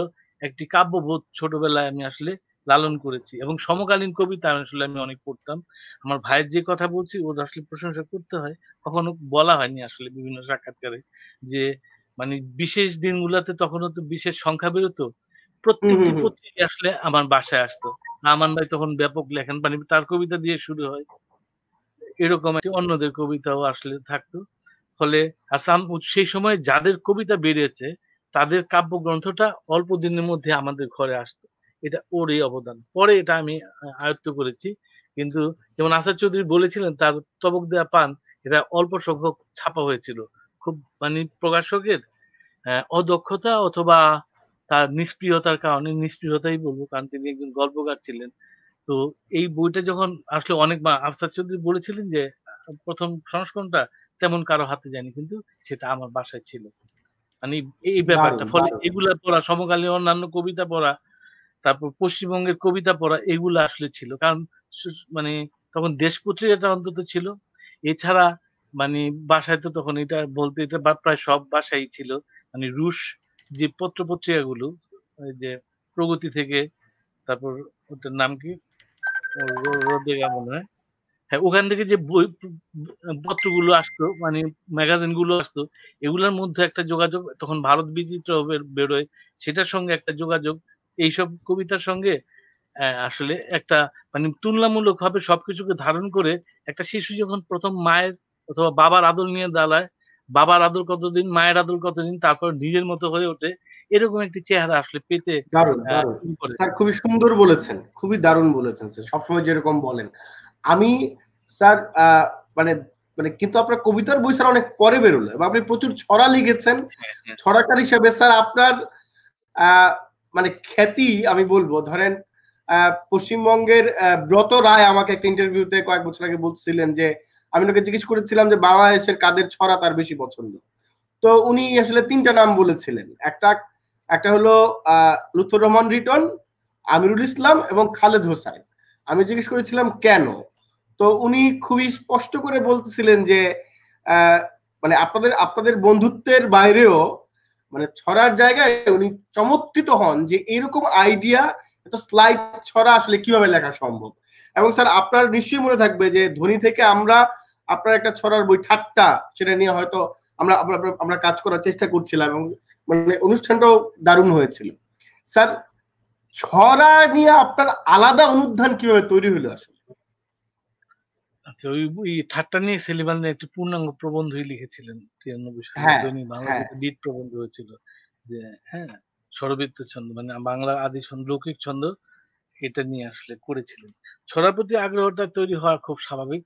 একটি কাব্যবোধ ছোটবেলায় আমি আসলে লালন করেছি। এবং সমকালীন কবিতা আসলে আমি অনেক পড়তাম। আমার ভাইয়ের যে কথা বলছি, ওর আসলে প্রশংসা করতে হয়, কখনো বলা হয়নি আসলে বিভিন্ন সাক্ষাৎকারে, যে মানে বিশেষ দিনগুলোতে তখনও তো বিশেষ সংখ্যা বেরোতো, হুম, হুম, প্রত্যেকটি হুম। পত্রিকা আসলে আমার বাসায় আসতো। আমান ভাই তখন ব্যাপক লেখেন, মানে তার কবিতা দিয়ে শুরু হয়, এরকম একটি অন্যদের কবিতাও আসলে থাকতো। ফলে সেই সময় যাদের কবিতা বেরিয়েছে, তাদের কাব্যগ্রন্থটা অল্প দিনের মধ্যে আমাদের ঘরে আসতো। এটা ওর এই অবদান। পরে এটা আমি আয়ত্ত করেছি। কিন্তু যেমন আসাদ চৌধুরী বলেছিলেন তার তবক দেয়া পান এটা অল্প সংখ্যক ছাপা হয়েছিল। খুব মানে প্রকাশকের অদক্ষতা অথবা তার নিষ্ক্রিয়তার কারণে, নিষ্ক্রিয়তাই বলবো কারণ তিনি একজন গল্পকার ছিলেন। তো এই বইটা যখন আসলে অনেকবার আফসার চৌধুরী বলেছিলেন যে প্রথম সংস্করণটা তেমন কারো হাতে যায়নি, কিন্তু সেটা আমার বাসায় ছিল। মানে এই ব্যাপারটা দারুণ ফলে দারুণ। এগুলা পড়া, সমকালীন অন্যান্য কবিতা পড়া, তারপর পশ্চিমবঙ্গের কবিতা পড়া এগুলা আসলে ছিল। কারণ মানে তখন দেশ পত্রিকাটা অন্তত ছিল। এছাড়া মানে বাসায় তো তখন এটা বলতে এটা প্রায় সব বাসায় ছিল। মানে রুশ যে পত্র পত্রিকাগুলো, ওই যে প্রগতি থেকে, তারপর ওটার নাম কি, রোদেগা মনে হয়। হ্যাঁ, ওখান থেকে যে বই পত্রগুলো আসতো মানে ম্যাগাজিন গুলো আসতো, এগুলোর মধ্যে একটা যোগাযোগ, তখন ভারত বিচিত্র বেরোয়, সেটার সঙ্গে একটা যোগাযোগ এইসব কবিতার সঙ্গে আসলে একটা মানে তুলনামূলক ভাবে সবকিছুকে ধারণ করে একটা শিশু যখন প্রথম মায়ের অথবা বাবার আদর নিয়ে দাঁড়ায়, বাবার আদর কতদিন, মায়ের আদর কতদিন, তারপর নিজের মতো হয়ে ওঠে, এরকম একটি চেহারা আসলে পেতে দারুণ দারুণ শুরু করে। স্যার, খুবই সুন্দর বলেছেন, খুবই দারুণ বলেছেন স্যার, সবসময় যেরকম বলেন। আমি স্যার মানে মানে কিন্তু আপনার কবিতার বই স্যার অনেক পরে বেরোলো এবং আপনি প্রচুর ছড়া লিখেছেন। হ্যাঁ, হ্যাঁ। ছড়াকার হিসাবে স্যার আপনার আহ, মানে খ্যাতি আমি বলবো, ধরেন পশ্চিমবঙ্গের ব্রত রায় আমাকে একটা ইন্টারভিউতে কয়েক বছর আগে বলছিলেন যে আমি ওকে জিজ্ঞেস করেছিলাম যে বাংলাদেশের কাদের ছড়া তার বেশি পছন্দ, তো উনি আসলে তিনটা নাম বলেছিলেন। একটা একটা হলো লুৎফর রহমান রিটন, আমিরুল ইসলাম এবং খালেদ হোসাইন। আমি জিজ্ঞেস করেছিলাম কেন, তো উনি খুবই স্পষ্ট করে বলতেছিলেন যে মানে আপনাদের আপনাদের বন্ধুত্বের বাইরেও মানে ছড়ার জায়গায় উনি চমৎকৃত হন যে এরকম আইডিয়া, এত স্লাইড ছড়া আসলে কিভাবে লেখা সম্ভব। এবং স্যার আপনার নিশ্চয়ই মনে থাকবে যে ধ্বনি থেকে আমরা আপনার একটা ছড়ার বই ঠাট্টা, সেটা নিয়ে হয়তো আমরা আমরা আমরা কাজ করার চেষ্টা করছিলাম এবং মানে অনুষ্ঠানটাও দারুণ হয়েছিল। স্যার ছড়া নিয়ে আপনার আলাদা অনুধান কিভাবে তৈরি হলো আসলে? আচ্ছা, ওই ঠাট্টা নিয়ে সেলিম একটি পূর্ণাঙ্গ প্রবন্ধই লিখেছিলেন 93 সালে, হ্যাঁ দৈনিক হ্যাঁ বাংলাদেশে বিট প্রবন্ধ হয়েছিল যে হ্যাঁ, স্বরবৃত্ত ছন্দ মানে বাংলার আদি ছন্দ, লৌকিক ছন্দ, এটা নিয়ে আসলে করেছিলেন। ছড়ার প্রতি আগ্রহটা তৈরি হওয়া খুব স্বাভাবিক।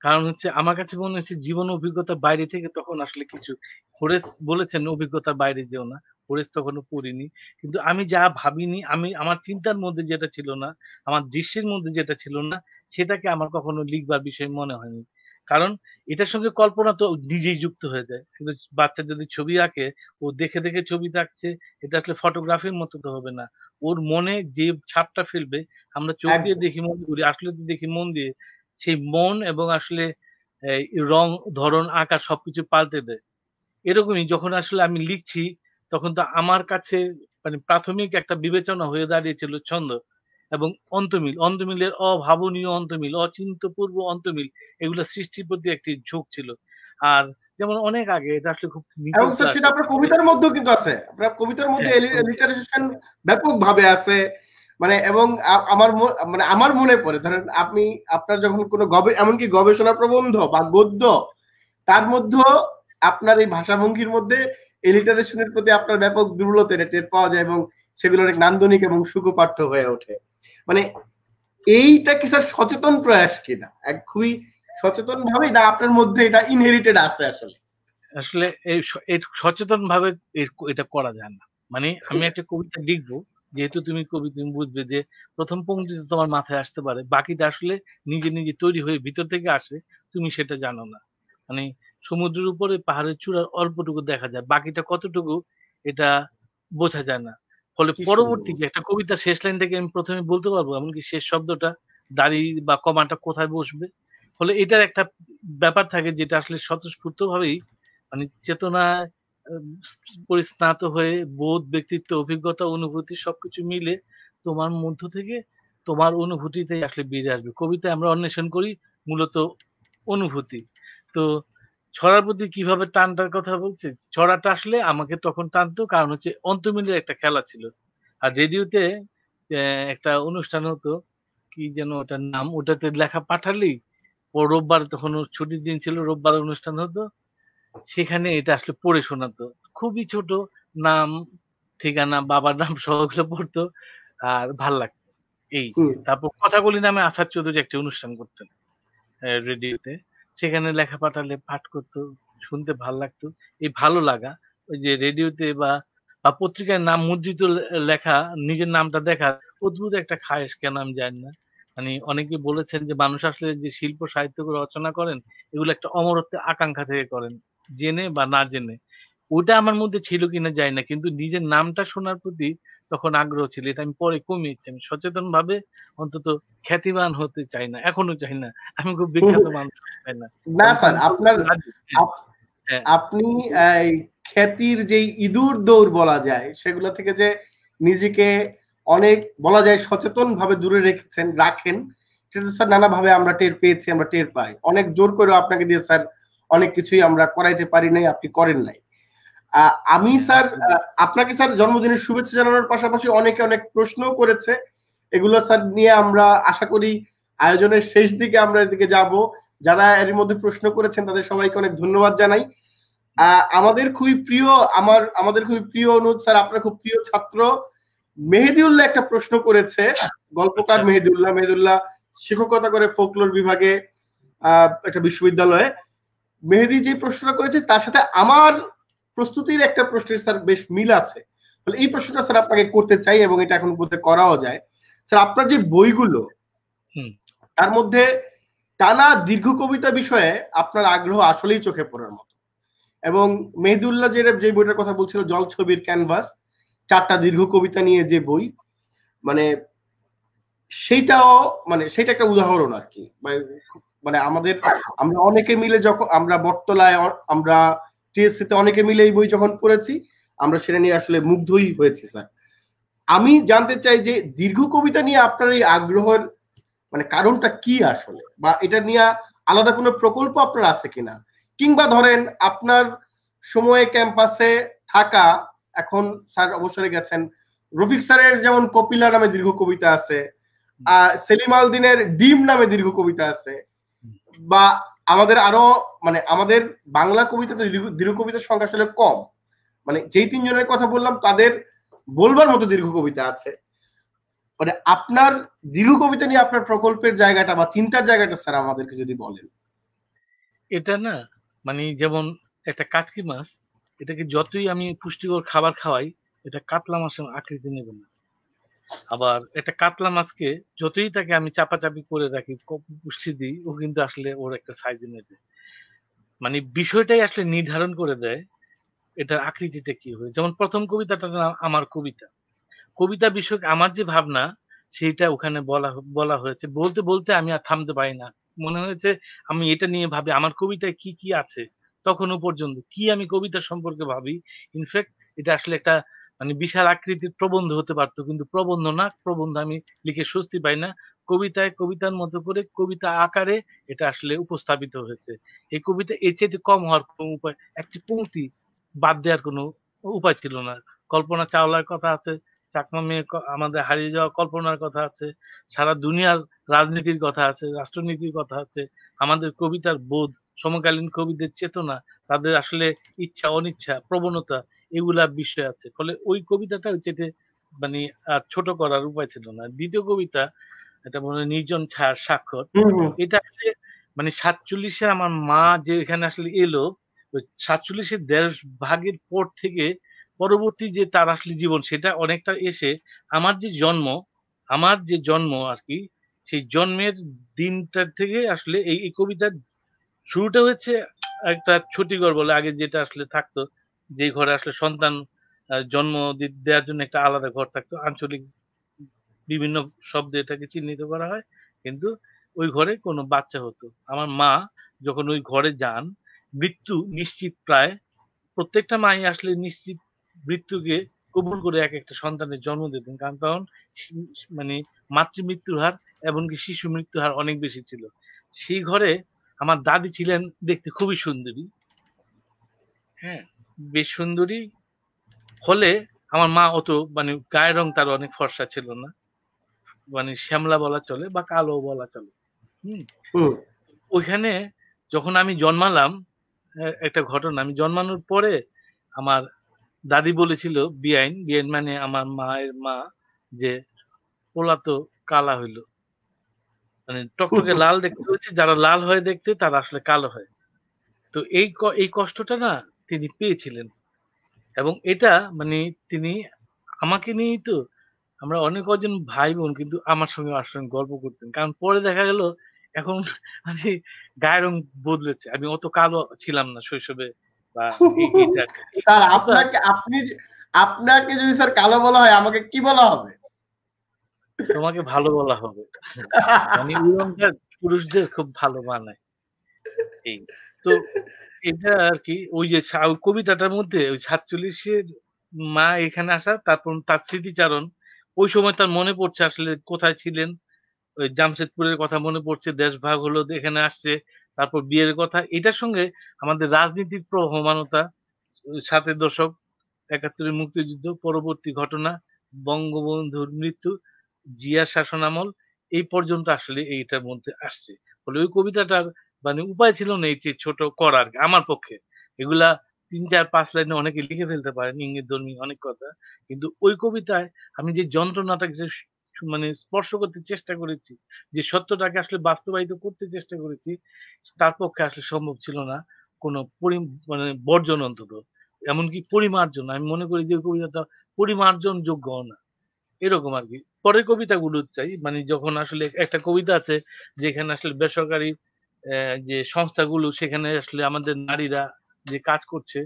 কারণ হচ্ছে আমার কাছে মনে হচ্ছে জীবন অভিজ্ঞতার বাইরে থেকে তখন আসলে কিছু, হোরেস বলেছেন অভিজ্ঞতার বাইরে যেও না, হোরেস তখনও পড়িনি। কিন্তু আমি যা ভাবিনি, আমি আমার চিন্তার মধ্যে যেটা ছিল না, আমার দৃশ্যের মধ্যে যেটা ছিল না, সেটাকে আমার কখনো লিখবার বিষয় মনে হয়নি। কারণ এটার সঙ্গে কল্পনা তো নিজেই যুক্ত হয়ে যায়। কিন্তু বাচ্চা যদি ছবি আঁকে, ও দেখে দেখে ছবি আঁকছে, এটা আসলে ফটোগ্রাফির মতো তো হবে না। ওর মনে যে ছাপটা ফেলবে, আমরা চোখ দিয়ে একদম। দেখি মন করি, আসলে তো দেখি মন দিয়ে। সেই মন এবং আসলে এই রং, ধরন, আকার সবকিছু পাল্টে দেয়। এরকমই যখন আসলে আমি লিখছি, তখন তো আমার কাছে মানে প্রাথমিক একটা বিবেচনা হয়ে দাঁড়িয়েছিল ছন্দ এবং অন্তমিল। অন্তমিলের অভাবনীয় অন্তমিল, অচিন্ত্যপূর্ব অন্তমিল, এগুলো সৃষ্টির প্রতি একটি ঝোঁক ছিল। আর যেমন অনেক আগে, এটা আসলে খুব এবং নিচের স্যার ক্লাস। সেটা আপনার কবিতার মধ্যেও কিন্তু আছে, আপনার কবিতার মধ্যে হ্যাঁ, লিটারেশন ব্যাপক ভাবে আছে। মানে এবং মানে আমার মনে পড়ে ধরেন আপনি আপনার যখন কোনো এমনকি গবেষণা প্রবন্ধ বা গদ্য, তার মধ্যেও আপনার এই ভাষাভঙ্গির মধ্যে লিটারেশনের প্রতি আপনার ব্যাপক দুর্বলতা টের পাওয়া যায় এবং সেগুলো অনেক নান্দনিক এবং সুখপাঠ্য হয়ে ওঠে। মানে এইটা কি স্যার সচেতন প্রয়াস কিনা, এক খুবই সচেতন ভাবে না আপনার মধ্যে এটা ইনহেরিটেড আছে আসলে? আসলে এই সচেতন ভাবে এটা করা যায় না। মানে আমি একটা কবিতা লিখবো, যেহেতু তুমি কবি, তুমি বুঝবে যে প্রথম পংক্তিতে তোমার মাথায় আসতে পারে, বাকিটা আসলে নিজে নিজে তৈরি হয়ে ভিতর থেকে আসে, তুমি সেটা জানো না। মানে সমুদ্রের উপরে পাহাড়ের চূড়ার অল্পটুকু দেখা যায়, বাকিটা কতটুকু এটা বোঝা যায় না। ফলে কি সুন্দর। পরবর্তী যে একটা কবিতার শেষ লাইন থেকে আমি প্রথমে বলতে পারবো, এমনকি শেষ শব্দটা, দাড়ি বা কমাটা কোথায় বসবে। ফলে এটার একটা ব্যাপার থাকে যেটা আসলে স্বতঃস্ফূর্ত ভাবেই মানে চেতনায় পরিস্নাত হয়ে বোধ, ব্যক্তিত্ব, অভিজ্ঞতা, অনুভূতি সবকিছু মিলে তোমার মধ্য থেকে তোমার অনুভূতিতেই আসলে বেরিয়ে আসবে। কবিতায় আমরা অন্বেষণ করি মূলত অনুভূতি। তো ছড়ার প্রতি কিভাবে টানটার কথা বলছে, ছড়াটা আসলে আমাকে তখন টানতো কারণ হচ্ছে অন্তমিলের একটা খেলা ছিল। আর রেডিওতে একটা অনুষ্ঠান হতো, কি যেন ওটার নাম, ওটাতে লেখা পাঠালেই ও রোববার, তখন ওর ছুটির দিন ছিল, রোববার অনুষ্ঠান হতো, সেখানে এটা আসলে পড়ে শোনাতো। খুবই ছোট, নাম, ঠিকানা, বাবার নাম সহগুলো পড়তো আর ভাল লাগতো এই। তারপর কথাকলি নামে আসাদ চৌধুরী একটি অনুষ্ঠান করতেন রেডিওতে, সেখানে লেখা পাঠালে পাঠ করতো, শুনতে ভাল লাগতো। এই ভালো লাগা ওই যে রেডিওতে বা পত্রিকায় নাম মুদ্রিত লেখা, নিজের নামটা দেখা অদ্ভুত একটা খায়েশ, কেন আমি জানি না। মানে অনেকে বলেছেন যে মানুষ আসলে যে শিল্প সাহিত্য রচনা করেন এগুলো একটা অমরত্বের আকাঙ্ক্ষা থেকে করেন, জেনে বা না জেনে। ওটা আমার মধ্যে ছিল কিনা জানি না, কিন্তু নিজের নামটা শোনার প্রতি তখন আগ্রহ ছিল। এটা আমি পরে কমিয়েছি, আমি সচেতন ভাবে অন্তত খ্যাতিমান হতে চাই না, এখনো চাই না আমি খুব বিখ্যাত মানুষ চাই না। না স্যার, আপনার হ্যাঁ, হ্যাঁ। আপনি এই খ্যাতির যে ইঁদুর দৌড় বলা যায় সেগুলো থেকে যে নিজেকে অনেক বলা যায় সচেতন ভাবে দূরে রাখেন, সেটা স্যার নানাভাবে আমরা টের পেয়েছি, আমরা টের পাই। অনেক জোর করে আপনাকে দিয়ে স্যার অনেক কিছুই আমরা করাইতে পারি নাই, আপনি করেন নাই। আমি স্যার আপনাকে স্যার জন্মদিনের শুভেচ্ছা জানানোর পাশাপাশি অনেকে অনেক প্রশ্নও করেছে, এগুলো স্যার নিয়ে আমরা আশা করি আয়োজনের শেষ দিকে আমরা এদিকে যাব। যারা এর মধ্যে প্রশ্ন করেছেন তাদের সবাইকে অনেক ধন্যবাদ জানাই। আমাদের খুবই প্রিয় আমাদের খুবই প্রিয় অনুজ স্যার, আপনার খুব প্রিয় ছাত্র মেহেদিউল্লাহ একটা প্রশ্ন করেছে, গল্পকার মেহেদিউল্লাহ শিক্ষকতা করে ফোকলোর বিভাগে একটা বিশ্ববিদ্যালয়ে। মেহেদি যে প্রশ্নটা করেছে তার সাথে আমার প্রস্তুতির একটা প্রশ্নের স্যার বেশ মিল আছে, তাহলে এই প্রশ্নটা স্যার আপনাকে করতে চাই এবং এটা এখন করতে করাও যায়। স্যার আপনার যে বইগুলো তার মধ্যে টানা দীর্ঘ কবিতা বিষয়ে আপনার আগ্রহ আসলেই চোখে পড়ার মতো। এবং মেহেদুল্লাহ যে বইটার কথা বলছিল জল ছবির ক্যানভাস, 4টা দীর্ঘ কবিতা নিয়ে যে বই, মানে সেইটাও মানে সেটা একটা উদাহরণ আর কি। মানে আমরা অনেকে মিলে যখন আমরা বটতলায় আমরা টিএসসিতে অনেকে মিলে এই বই যখন পড়েছি আমরা সেটা নিয়ে আসলে মুগ্ধই হয়েছি স্যার। আমি জানতে চাই যে দীর্ঘ কবিতা নিয়ে আপনার এই আগ্রহের মানে কারণটা কি আসলে, বা এটা নিয়ে আলাদা কোনো প্রকল্প আপনার আছে কিনা, কিংবা ধরেন আপনার সময়ে ক্যাম্পাসে থাকা, এখন স্যার অবসরে গেছেন, রফিক স্যারের যেমন কপিলা নামে দীর্ঘ কবিতা আছে, সেলিম আল দিনের ডিম নামে দীর্ঘ কবিতা আছে, বা আমাদের আরো মানে আমাদের বাংলা কবিতাতে দীর্ঘ কবিতার সংখ্যা আসলে কম, মানে যেই 3 জনের কথা বললাম তাদের বলবার মতো দীর্ঘ কবিতা আছে। মানে আপনার দীর্ঘ কবিতা নিয়ে আপনার প্রকল্পের জায়গাটা বা চিন্তার জায়গাটা স্যার আমাদেরকে যদি বলেন। এটা না মানে যেমন একটা কাচকি মাছ, এটাকে যতই আমি পুষ্টিকর খাবার খাওয়াই এটা কাতলা মাছের আকৃতি নেবে না। আবার একটা কাতলা মাছকে যতই তাকে আমি চাপাচাপি করে রাখি, পুষ্টি দিই, ও কিন্তু আসলে ওর একটা সাইজ নেবে। মানে বিষয়টাই আসলে নির্ধারণ করে দেয় এটার আকৃতিটা কি হবে। যেমন প্রথম কবিতাটার নাম আমার কবিতা। কবিতা বিষয়ক আমার যে ভাবনা সেইটা ওখানে বলা হয়েছে। বলতে বলতে আমি আর থামতে পারি না। মনে হয়েছে আমি এটা নিয়ে ভাবি আমার কবিতায় কি কি আছে। তখনও পর্যন্ত কি আমি কবিতা সম্পর্কে ভাবি। ইনফ্যাক্ট এটা আসলে একটা মানে বিশাল আকৃতির প্রবন্ধ হতে পারতো, কিন্তু প্রবন্ধ না, প্রবন্ধ আমি লিখে স্বস্তি পাই না। কবিতায় কবিতার মতো করে কবিতা আকারে এটা আসলে উপস্থাপিত হয়েছে। এই কবিতা এর চেয়ে কম হওয়ার কোনো উপায়, একটি পংক্তি বাদ দেওয়ার কোনো উপায় ছিল না। কল্পনা চাওলার কথা আছে, চাকমা মেয়ে আমাদের হারিয়ে যাওয়া কল্পনার কথা আছে, সারা দুনিয়ার রাজনীতির কথা আছে, রাষ্ট্রনীতির কথা আছে, আমাদের কবিতার বোধ, সমকালীন কবিদের চেতনা, তাদের আসলে ইচ্ছা অনিচ্ছা প্রবণতা, এগুলা বিষয় আছে। ফলে ওই কবিতাটা চেটে মানে আর ছোট করার উপায় ছিল না। দ্বিতীয় কবিতা এটা মনে হয় নির্জন ছায়ার স্বাক্ষর। এটা আসলে মানে 47-এ আমার মা যে এখানে আসলে এলো, ওই 47-এর 1.5 ভাগের পর থেকে পরবর্তী যে তার আসলে জীবন সেটা অনেকটা এসে আমার যে জন্ম আর কি, সেই জন্মের দিনটার থেকে আসলে এই কবিতার শুরুটা হচ্ছে একটা ছুটিঘর বলে আগে যেটা আসলে থাকতো, যে ঘরে আসলে সন্তান জন্ম দেওয়ার জন্য একটা আলাদা ঘর থাকতো, আঞ্চলিক বিভিন্ন শব্দে এটাকে চিহ্নিত করা হয়, কিন্তু ওই ঘরে কোনো বাচ্চা হতো। আমার মা যখন ওই ঘরে যান, মৃত্যু নিশ্চিত প্রায়, প্রত্যেকটা মাই আসলে নিশ্চিত মৃত্যুকে কবুল করে এক একটা সন্তানের জন্ম দিতেন, কারণ তখন মানে মাতৃমৃত্যুর হার এমনকি শিশু মৃত্যুর হার অনেক বেশি ছিল। সেই ঘরে আমার দাদি ছিলেন দেখতে খুবই সুন্দরী, হ্যাঁ বেশ সুন্দরী হলে আমার মা অত মানে গায়ের রং তার অনেক ফর্সা ছিল না, মানে শ্যামলা বলা চলে বা কালো বলা চলে। ওইখানে যখন আমি জন্মালাম, একটা ঘটনা, আমি জন্মানোর পরে আমার দাদি বলেছিল বিআইন, বিআইন মানে আমার মায়ের মা, যে পোলা তো কালা হইলো, মানে টকটকে লাল দেখতে হয়েছে, যারা লাল হয় দেখতে তারা আসলে কালো হয়। তো এই কষ্টটা না তিনি পেয়েছিলেন, এবং এটা মানে তিনি আমাকে নিয়েই তো, আমরা অনেক কজন ভাই বোন কিন্তু আমার সঙ্গে গল্প করতেন, কারণ পরে দেখা গেল এখন মানে গায়ের রং বদলেছে, আমি অত কালো ছিলাম না শৈশবে বা এইটা আর কি। এই স্যার কষ্টটা আপনাকে যদি স্যার কালো বলা হয় আমাকে কি বলা হবে? তোমাকে ভালো বলা হবে, মানে ওই রংটা পুরুষদের খুব ভালো মানায়। এই তো এটা আর কি, ওই যে কবিতাটার মধ্যে ওই ৪৭-এর মা এখানে আসা, তারপর তার স্মৃতিচারণ, ওই সময় তার মনে পড়ছে আসলে কোথায় ছিলেন, ওই জামশেদপুরের কথা মনে পড়ছে, দেশ ভাগ হলো, এখানে আসছে, তারপর বিয়ের কথা, এটার সঙ্গে আমাদের রাজনীতির প্রবহমানতা, ৭-এর দশক, ৭১-এর মুক্তিযুদ্ধ, পরবর্তী ঘটনা, বঙ্গবন্ধুর মৃত্যু, জিয়ার শাসনামল, এই পর্যন্ত আসলে এইটার মধ্যে আসছে। ফলে ওই কবিতাটার মানে উপায় ছিল না এই যে ছোট করার আমার পক্ষে। এগুলা ৩, ৪, ৫ লাইনে অনেকে লিখে ফেলতে পারেন ইঙ্গিতধর্মী অনেক কথা। কিন্তু ওই কবিতায় আমি যে যন্ত্রণাটাকে যে মানে স্পর্শ করতে চেষ্টা করেছি, যে সত্যটাকে আসলে বাস্তবায়িত করতে চেষ্টা করেছি, তার পক্ষে আসলে সম্ভব ছিল না কোনো মানে বর্জন অন্তত। এমনকি পরিমার্জন। আমি মনে করি যে ওই কবিতাটা পরিমার্জনযোগ্যও না। এরকম আরকি। পরের কবিতাগুলো চাই, মানে যখন আসলে একটা কবিতা আছে যেখানে আসলে বেসরকারি যে সংস্থাগুলো, সেখানে আসলে আমাদের নারীরা যে কাজ করছে,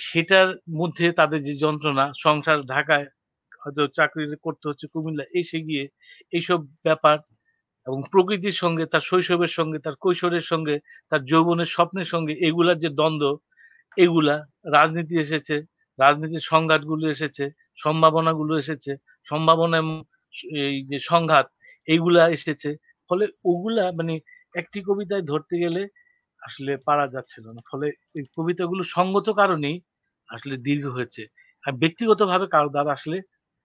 সেটার মধ্যে তাদের যে যন্ত্রণা, সংসার ঢাকায় হয়তো চাকরি করতে হচ্ছে কুমিল্লায় এসে গিয়ে, এইসব ব্যাপার, এবং প্রকৃতির সঙ্গে, তার শৈশবের সঙ্গে, তার কৈশোরের সঙ্গে, তার যৌবনের স্বপ্নের সঙ্গে এগুলার যে দ্বন্দ্ব, এগুলা, রাজনীতি এসেছে, রাজনীতির সংঘাতগুলো এসেছে, সম্ভাবনাগুলো এসেছে, সম্ভাবনা এবং এই যে সংঘাত, এইগুলা এসেছে। ফলে ওগুলা মানে একটি কবিতায় ধরতে গেলে আসলে পারা যাচ্ছিল না। ফলে এই কবিতাগুলো সঙ্গত কারণেই আসলে দীর্ঘ হয়েছে। আর ব্যক্তিগতভাবে কারো দ্বারা আসলে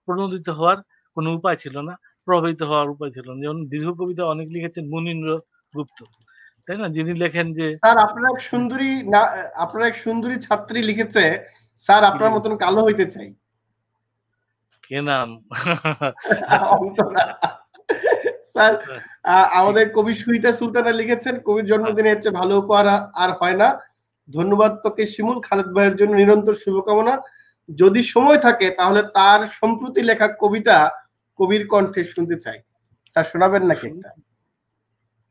প্রণোদিত হওয়ার কোনো উপায় ছিল না, প্রভাবিত হওয়ার উপায় ছিল না। যেমন দীর্ঘ কবিতা অনেক লিখেছেন মুনীন্দ্র গুপ্ত, তাই না? যিনি লেখেন যে স্যার আপনার এক সুন্দরী ছাত্রী লিখেছে, স্যার কি আপনার মতন কালো হইতে চাই। কে নাম? অন্তরা। স্যার ঠিক আমাদের কবি সুহিতা সুলতানা লিখেছেন, কবির আছে। জন্মদিনে এর চেয়ে ভালো উপহার আর হয় না। ধন্যবাদ তোকে শিমুল, খালেদ ভাইয়ের জন্য নিরন্তর শুভকামনা। যদি সময় থাকে তাহলে তার সম্প্রতি লেখা কবিতা কবির কণ্ঠে শুনতে চাই। স্যার শোনাবেন নাকি একটা?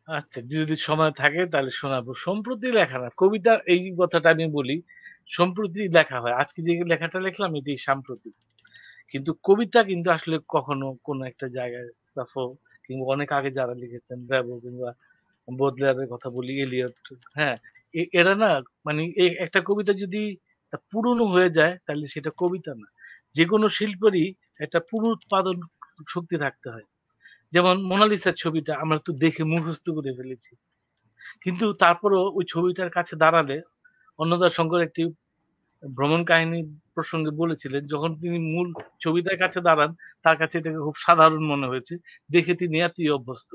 আচ্ছা, যদি সময় থাকে তাহলে শোনাবো। সম্প্রতি লেখা না, কবিতা এই কথাটা আমি বলি, সম্প্রতি লেখা হয়। আজকে যে লেখাটা লিখলাম এটি সাম্প্রতিক। কিন্তু কবিতা কিন্তু আসলে কখনো কোনো একটা জায়গায় সাফো, কিংবা অনেক আগে যারা লিখেছেন ব্র্যাভো কিংবা বোদলেয়ারের কথা বলি, এলিয়ট, হ্যাঁ, এরা না মানে একটা কবিতা যদি পুরনো হয়ে যায় তাহলে সেটা কবিতা না। যেকোনো শিল্পেরই একটা পুনরুৎপাদন শক্তি থাকতে হয়। যেমন মোনালিসার ছবিটা আমরা তো দেখে মুখস্থ করে ফেলেছি। কিন্তু তারপরেও ওই ছবিটার কাছে দাঁড়ালে, অন্নদা শঙ্কর একটি ভ্রমণ কাহিনী প্রসঙ্গে বলেছিলেন, যখন তিনি মূল ছবিটার কাছে দাঁড়ান, তার কাছে এটাকে খুব সাধারণ মনে হয়েছে। দেখে তিনি এতই অভ্যস্ত।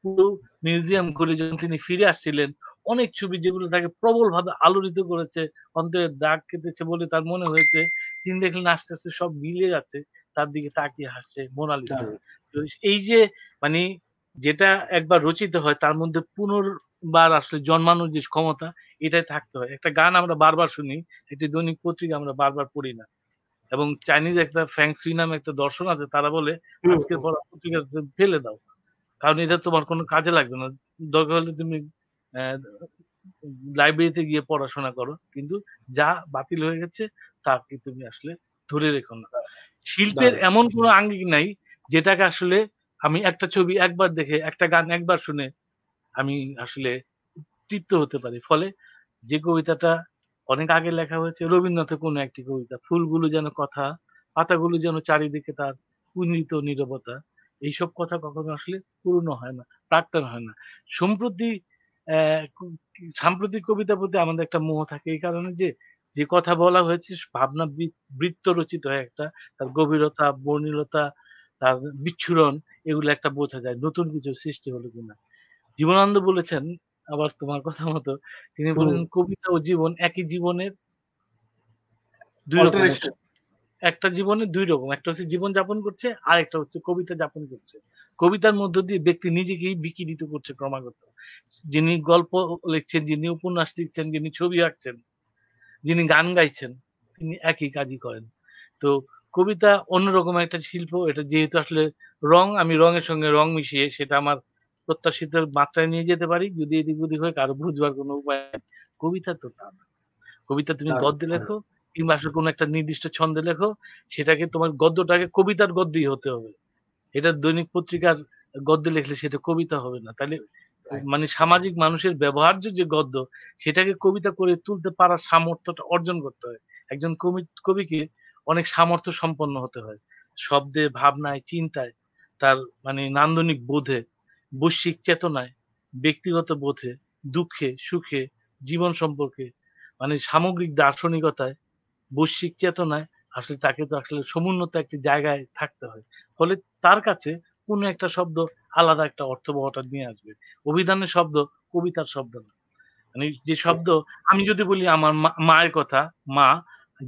পুরো মিউজিয়াম ঘুরে যখন তিনি ফিরে আসছিলেন, অনেক ছবি যেগুলো তাকে প্রবলভাবে আলোড়িত করেছে, অন্তরের দাগ কেটেছে বলে তার মনে হয়েছে, তিনি দেখলেন আস্তে, আস্তে সব মিলে যাচ্ছে। তার দিকে তাকিয়ে হাসছে মোনালিসা। তো এই যে মানে যেটা একবার রচিত হয় তার মধ্যে পুনর্বার আসলে জন্মানোর যে ক্ষমতা, এটাই থাকতে হয়। একটা গান আমরা বারবার শুনি, একটি দৈনিক পত্রিকা আমরা বারবার পড়ি না। এবং চাইনিজ একটা ফ্যাং সুই নামে একটা দর্শন আছে, তারা বলে আজকের পড়া পত্রিকা ফেলে দাও, কারণ এটা তোমার কোনো কাজে লাগবে না। দরকার হলে তুমি লাইব্রেরিতে গিয়ে পড়াশোনা করো, কিন্তু যা বাতিল হয়ে গেছে তাকে তুমি আসলে ধরে রেখো না। শিল্পের এমন কোনো আঙ্গিক নাই যেটাকে আসলে আমি একটা ছবি একবার দেখে, একটা গান একবার শুনে আমি আসলে তৃপ্ত হতে পারি। ফলে যে কবিতাটা অনেক আগে লেখা হয়েছে, রবীন্দ্রনাথের কোনো একটি কবিতা, ফুলগুলো যেন কথা, পাতাগুলো যেন চারিদিকে তার কুঞ্চিত নীরবতা, এইসব কথা কখনো আসলে পুরনো হয় না, প্রাক্তন হয় না। সম্প্রতি সাম্প্রতিক কবিতার প্রতি আমাদের একটা মোহ থাকে এই কারণে যে, যে কথা বলা হয়েছে ভাবনা বৃত্ত রচিত হয় একটা, তার গভীরতা, বর্ণিলতা, তার বিচ্ছুরণ, এগুলো একটা বোঝা যায় নতুন কিছু সৃষ্টি হলো কিনা। জীবনানন্দ বলেছেন, আবার তোমার কথা মতো, তিনি বলেছেন কবিতা ও জীবন একই জীবনের দুই রকম অল্টারেশন। হচ্ছে। একটা জীবনে দুই রকম, একটা হচ্ছে জীবন যাপন করছে, আর একটা হচ্ছে কবিতা যাপন করছে। কবিতার মধ্য দিয়ে ব্যক্তি নিজেকেই বিকিরিত করছে ক্রমাগত। যিনি গল্প লিখছেন, যিনি উপন্যাস লিখছেন, যিনি ছবি আঁকছেন, যিনি গান গাইছেন, তিনি একই কাজই করেন। তো কবিতা অন্যরকম একটা শিল্প। এটা যেহেতু আসলে রং, আমি রঙের সঙ্গে রং মিশিয়ে সেটা আমার প্রত্যাশিত মাত্রায় নিয়ে যেতে পারি। যদি এদিক ওদিক হয় কারো বুঝবার কোনো উপায় নেই। কবিতা তো তা না। কবিতা তুমি দারুণ, গদ্যে দারুণ। লেখো কিংবা আসলে কোনো একটা নির্দিষ্ট ছন্দে লেখো, সেটাকে তোমার গদ্যটাকে কবিতার গদ্যই হতে হবে। এটা দৈনিক পত্রিকার গদ্যে লিখলে সেটা কবিতা হবে না। তাইলে রাইট। মানে সামাজিক মানুষের ব্যবহার্য যে গদ্য, সেটাকে কবিতা করে তুলতে পারার সামর্থ্যটা অর্জন করতে হয়। একজন কবিকে অনেক সামর্থ্য সম্পন্ন হতে হয়। শব্দে, ভাবনায়, চিন্তায়, তার মানে নান্দনিক বোধে, বৈশ্বিক চেতনায়, ব্যক্তিগত বোধে, দুঃখে, সুখে, জীবন সম্পর্কে, মানে সামগ্রিক দার্শনিকতায়, বৈশ্বিক চেতনায় আসলে তাকে তো আসলে সমুন্নত একটি জায়গায় থাকতে হয়। ফলে তার কাছে কোনো একটা শব্দ আলাদা একটা অর্থবহতা নিয়ে আসবে। অভিধানের শব্দ কবিতার শব্দ না। মানে যে শব্দ, আমি যদি বলি আমার মায়ের কথা, মা,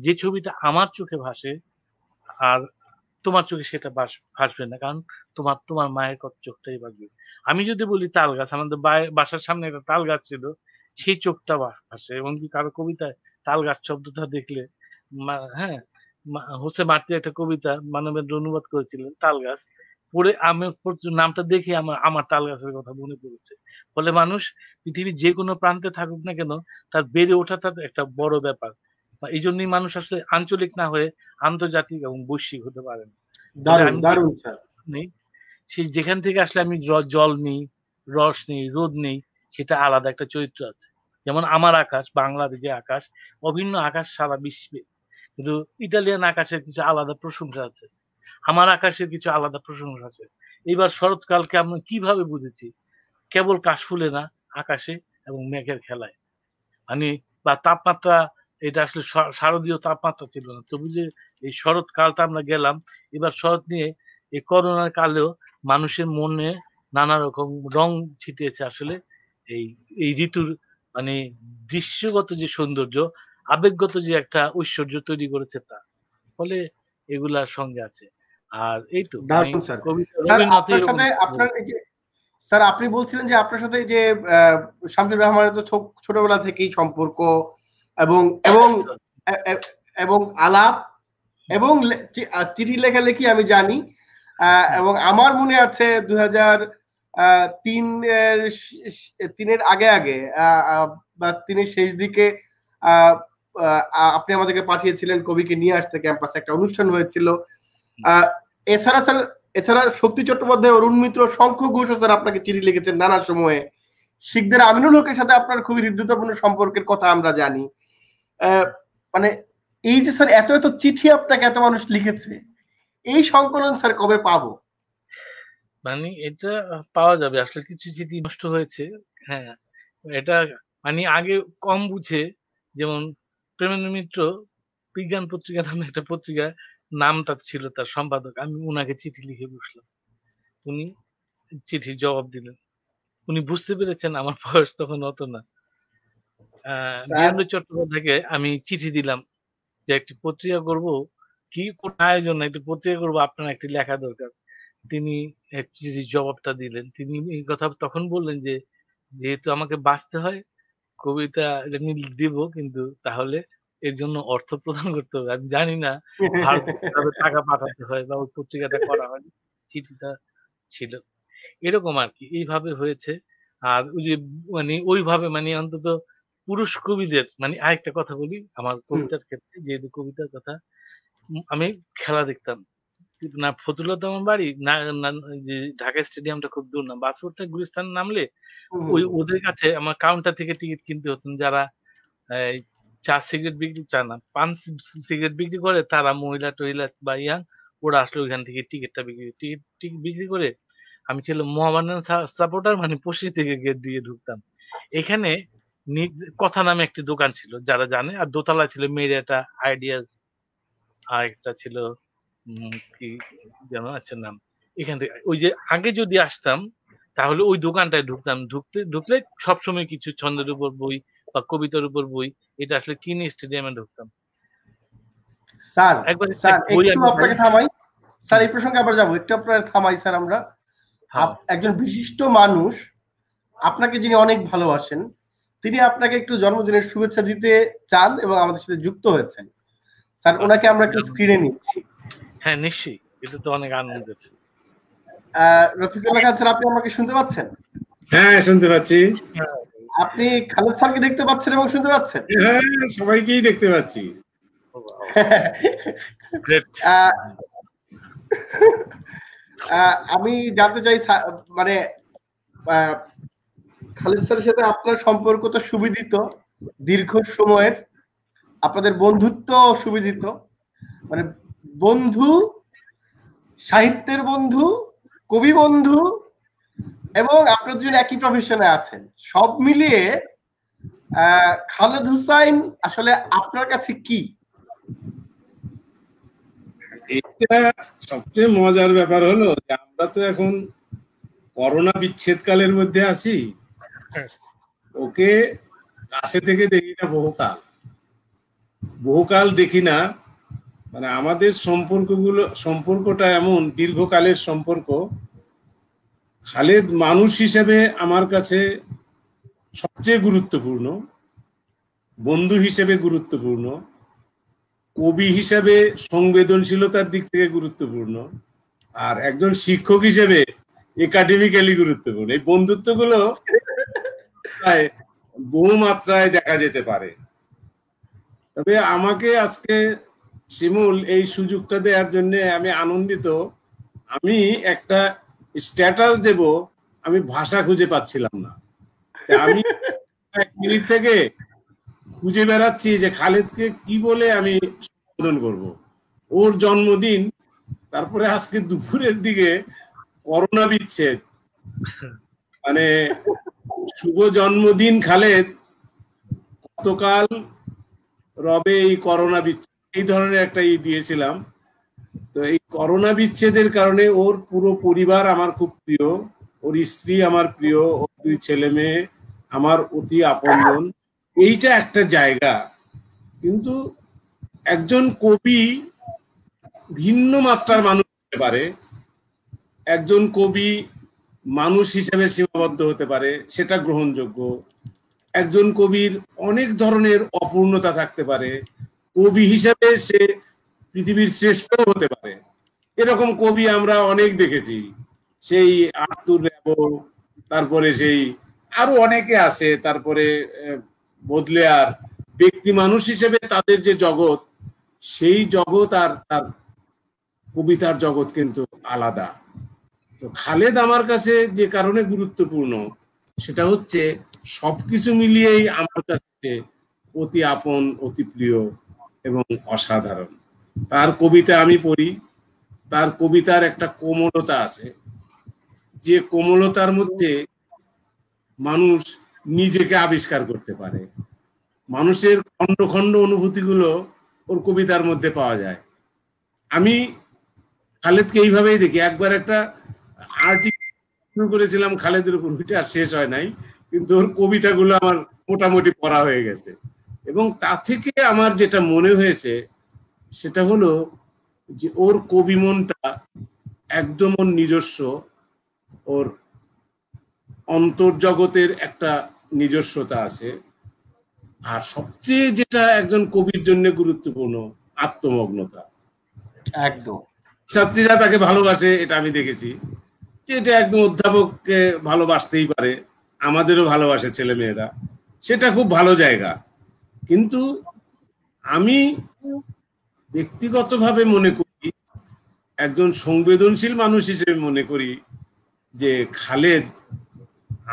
যে ছবিটা আমার চোখে ভাসে আর তোমার চোখে সেটা ভাসবে না। কারণ তোমার মায়ের চোখটাই ভাসবে। আমি যদি বলি তাল গাছ, আমাদের বাসার সামনে একটা তাল গাছ ছিল, সেই চোখটা ভাসে। এমনকি কারো কবিতায় তাল গাছ শব্দটা দেখলে হ্যাঁ, হোসে মার্টি একটা কবিতা মানবেন্দ্র অনুবাদ করেছিলেন তাল গাছ, পড়ে আমি নামটা দেখে আমার তাল গাছের কথা মনে পড়েছে। ফলে মানুষ পৃথিবীর যে কোনো প্রান্তে থাকুক না কেন, তার বেড়ে ওঠাটা একটা বড় ব্যাপার। এই জন্যই মানুষ আসলে আঞ্চলিক না হয়ে আন্তর্জাতিক এবং বৈশ্বিক হতে পারে না। ফলে দারুণ, আমি যে দারুণ স্যার। নেই, সেই যেখান থেকে আসলে আমি জল নেই, রস নেই, রোদ নেই, সেটা আলাদা একটা চরিত্র আছে। যেমন আমার আকাশ, বাংলার যে আকাশ, অভিন্ন আকাশ সারা বিশ্বে, কিন্তু ইটালিয়ান আকাশের কিছু আলাদা প্রশংসা আছে, আমার আকাশের কিছু আলাদা প্রশংসা আছে। এবার শরৎকালকে আমরা কিভাবে বুঝেছি? কেবল কাশফুলে না, আকাশে এবং মেঘের খেলায়। মানে বা তাপমাত্রা, এটা আসলে শারদীয় তাপমাত্রা ছিল না, তবু যে এই শরৎকালটা আমরা গেলাম। এবার শরৎ নিয়ে এই করোনার কালেও মানুষের মনে নানা রকম রং ছিটিয়েছে আসলে এই এই ঋতুর মানে দৃশ্যগত যে সৌন্দর্য, আবেগগত যে একটা ঐশ্বর্য তৈরি করেছে তা। ফলে এগুলার সঙ্গে আছে। আর এই তো মানে দারুণ স্যার। কবিতা স্যার রবীন্দ্রনাথ আপনার এরকম সাথে আপনার এই যে স্যার আপনি বলছিলেন যে আপনার সাথে এই যে শামসুর রহমানের তো ছোটবেলা থেকেই সম্পর্ক এবং এবং এ- এ- এবং আলাপ এবং চিঠি লেখালেখি আমি জানি। এবং আমার মনে আছে 2003-এর আগে আগে বা 3-এর শেষ দিকে আহ, আপনি আমাদেরকে পাঠিয়েছিলেন কবিকে নিয়ে আসতে ক্যাম্পাসে, একটা অনুষ্ঠান হয়েছিল। আহ, এছাড়া স্যার, এছাড়া শক্তি চট্টোপাধ্যায়, অরুণ মিত্র, শঙ্খ ঘোষ স্যার আপনাকে চিঠি লিখেছেন নানা সময়ে। শিখদের আমিনুল হকের সাথে আপনার খুবই হৃদ্যতাপূর্ণ সম্পর্কের কথা আমরা জানি। মানে এই যে স্যার এত এত চিঠি আপনাকে এত মানুষ লিখেছে, এই সংকলন স্যার কবে পাবো? মানে এটা পাওয়া যাবে। আসলে কিছু স্মৃতি নষ্ট হয়েছে। হ্যাঁ, এটা মানে আগে কম বুঝে, যেমন প্রেমেন্দ্র মিত্র বিজ্ঞান পত্রিকা নামে একটা পত্রিকা, নামটা ছিল তার সম্পাদক। আমি উনাকে চিঠি লিখে বসলাম। উনি চিঠির জবাব দিলেন। উনি বুঝতে পেরেছেন আমার বয়স তখন অত না। স্যার বীরেন্দ্র চট্টোপাধ্যায়কে আমি চিঠি দিলাম যে একটি পত্রিকা করব, কি কোন আয়োজন না, একটি পত্রিকা করব, আপনার একটি লেখা দরকার। তিনি এক চিঠির জবাবটা দিলেন। তিনি এই কথা তখন বললেন যে, যেহেতু আমাকে বাঁচতে হয়, কবিতা আমি দিব, কিন্তু তাহলে এর জন্য অর্থ প্রদান করতে হবে। আমি জানি না ভারতে কিভাবে টাকা পাঠাতে হয় বা ওই পত্রিকাটা করা হয়নি। চিঠিটা ছিল। এরকম আরকি। এইভাবে হয়েছে। আর ওই যে মানে ওইভাবে মানে অন্তত পুরুষ কবিদের মানে আরেকটা কথা বলি আমার কবিতার ক্ষেত্রে, যেহেতু কবিতার কথা, আমি খেলা দেখতাম। না ফতুল্লাতে আমার বাড়ি, না না যে ঢাকা স্টেডিয়ামটা খুব দূর না। বাস রোডটা গুলিস্তান নামলে ওদের কাছে আমার কাউন্টার থেকে টিকিট কিনতে হতো। যারা এই চা সিগারেট বিক্রি, চা না, পান সিগারেট বিক্রি করে, তারা মহিলা-টহিলা বা ইয়াং, ওরা আসলে ওইখান থেকে টিকিটটা টিকিট বিক্রি করে। আমি ছিলাম মোহামেডান সাপোর্টার, মানে পশ্চিম থেকে গেট দিয়ে ঢুকতাম। এখানে কথা নামে একটি দোকান ছিল, যারা জানে। আর দোতলা ছিল মেরিয়াটা, আইডিয়াস, আর একটা ছিল কি যেন আছে নাম। এখান থেকে ওই যে আগে যদি আসতাম তাহলে ওই দোকানটায় ঢুকতাম। ঢুকলে সবসময় কিছু ছন্দের উপর বই বা কবিতার উপর বই, এটা আসলে কিনে স্টেডিয়ামে ঢুকতাম। স্যার একবার স্যার বই একটু আপনাকে থামাই স্যার, এই প্রসঙ্গে আবার যাবো, একটু আপনার থামাই স্যার। আমরা একজন বিশিষ্ট মানুষ, আপনাকে যিনি অনেক ভালোবাসেন, তিনি আপনাকে একটু জন্মদিনের শুভেচ্ছা দিতে চান এবং আমাদের সাথে যুক্ত হয়েছেন। স্যার ওনাকে আমরা একটু স্ক্রিনে নিচ্ছি। হ্যাঁ নিশ্চয়ই, এটা তো অনেক আনন্দের। রফিকুল্লাহ খান স্যার, আপনি আমাকে শুনতে পাচ্ছেন? হ্যাঁ শুনতে পাচ্ছি। আপনি খালেদ স্যারকে দেখতে পাচ্ছেন এবং শুনতে পাচ্ছেন? হ্যাঁ সবাইকেই দেখতে পাচ্ছি। আমি জানতে চাই মানে খালেদ স্যারের সাথে আপনার সম্পর্ক তো সুবিদিত, দীর্ঘ সময়ের, আপনাদের বন্ধুত্ব সুবিদিত, মানে বন্ধু, সাহিত্যের বন্ধু, কবি বন্ধু, এবং আপনার দুজন একই প্রফেশনে আছেন। সব মিলিয়ে খালেদ হুসাইন আসলে আপনার কাছে কি? এটা সবচেয়ে মজার ব্যাপার হলো যে আমরা তো এখন করোনা বিচ্ছেদকালের মধ্যে আছি। ওকে কাছে থেকে দেখি না, বহুকাল দেখি না। মানে আমাদের সম্পর্কটা এমন দীর্ঘকালের সম্পর্ক। খালেদ মানুষ হিসেবে আমার কাছে সবচেয়ে গুরুত্বপূর্ণ, বন্ধু হিসেবে গুরুত্বপূর্ণ, কবি হিসেবে সংবেদনশীলতার দিক থেকে গুরুত্বপূর্ণ, আর একজন শিক্ষক হিসেবে একাডেমিক্যালি গুরুত্বপূর্ণ। এই বন্ধুত্বগুলো বহু মাত্রায় দেখা যেতে পারে। তবে আমাকে আজকে শিমুল এই সুযোগটা দেওয়ার জন্য আমি আনন্দিত। আমি একটা স্ট্যাটাস দেব, আমি ভাষা খুঁজে পাচ্ছিলাম না। আমি এক মিনিট থেকে খুঁজে বেড়াচ্ছি যে খালেদকে কি বলে আমি সম্বোধন করব। ওর জন্মদিন, তারপরে আজকে দুপুরের দিকে করোনা বিচ্ছেদ, মানে শুভ জন্মদিন খালেদ, গতকাল রবে এই করোনা বিচ্ছেদ, এই ধরনের একটা দিয়েছিলাম। তো এই করোনা বিচ্ছেদের কারণে ওর পুরো পরিবার আমার খুব প্রিয়, ওর স্ত্রী আমার প্রিয়, ওর 2 ছেলে মেয়ে আমার অতি আপনজন। এইটা একটা জায়গা। কিন্তু একজন কবি ভিন্ন মাত্রার মানুষ হতে পারে, একজন কবি মানুষ হিসেবে সীমাবদ্ধ হতে পারে, সেটা গ্রহণযোগ্য। একজন কবির অনেক ধরনের অপূর্ণতা থাকতে পারে, কবি হিসেবে সে পৃথিবীর শ্রেষ্ঠ হতে পারে। এরকম কবি আমরা অনেক দেখেছি, সেই আর্তুর র্যাবো, তারপরে সেই আরো অনেকে আছে, তারপরে বদলেয়ার। ব্যক্তি মানুষ হিসেবে তাদের যে জগৎ, সেই জগৎ আর তার কবিতার জগৎ কিন্তু আলাদা। তো খালেদ আমার কাছে যে কারণে গুরুত্বপূর্ণ, সেটা হচ্ছে সবকিছু মিলিয়েই আমার কাছে অতি আপন, অতি প্রিয় এবং অসাধারণ। তার কবিতা আমি পড়ি, তার কবিতার একটা কোমলতা আছে, যে কোমলতার মধ্যে মানুষ নিজেকে আবিষ্কার করতে পারে। মানুষের খণ্ড খণ্ড অনুভূতিগুলো ওর কবিতার মধ্যে পাওয়া যায়। আমি খালেদকে এইভাবেই দেখি। একবার একটা আর্টিকেল শুরু করেছিলাম খালেদের উপর, ওইটা শেষ হয় নাই, কিন্তু ওর কবিতাগুলো আমার মোটামুটি পড়া হয়ে গেছে। এবং তা থেকে আমার যেটা মনে হয়েছে সেটা হলো যে ওর কবি মনটা একদম ওর নিজস্ব, ওর অন্তর্জগতের একটা নিজস্বতা আছে। আর সবচেয়ে যেটা একজন কবির জন্য গুরুত্বপূর্ণ, আত্মমগ্নতা। একদম। ছাত্রীরা তাকে ভালোবাসে, এটা আমি দেখেছি, যে এটা একদম অধ্যাপককে ভালোবাসতেই পারে, আমাদেরও ভালোবাসে ছেলে মেয়েরা, সেটা খুব ভালো জায়গা। কিন্তু আমি ব্যক্তিগতভাবে মনে করি, একজন সংবেদনশীল মানুষ হিসেবে মনে করি যে খালেদ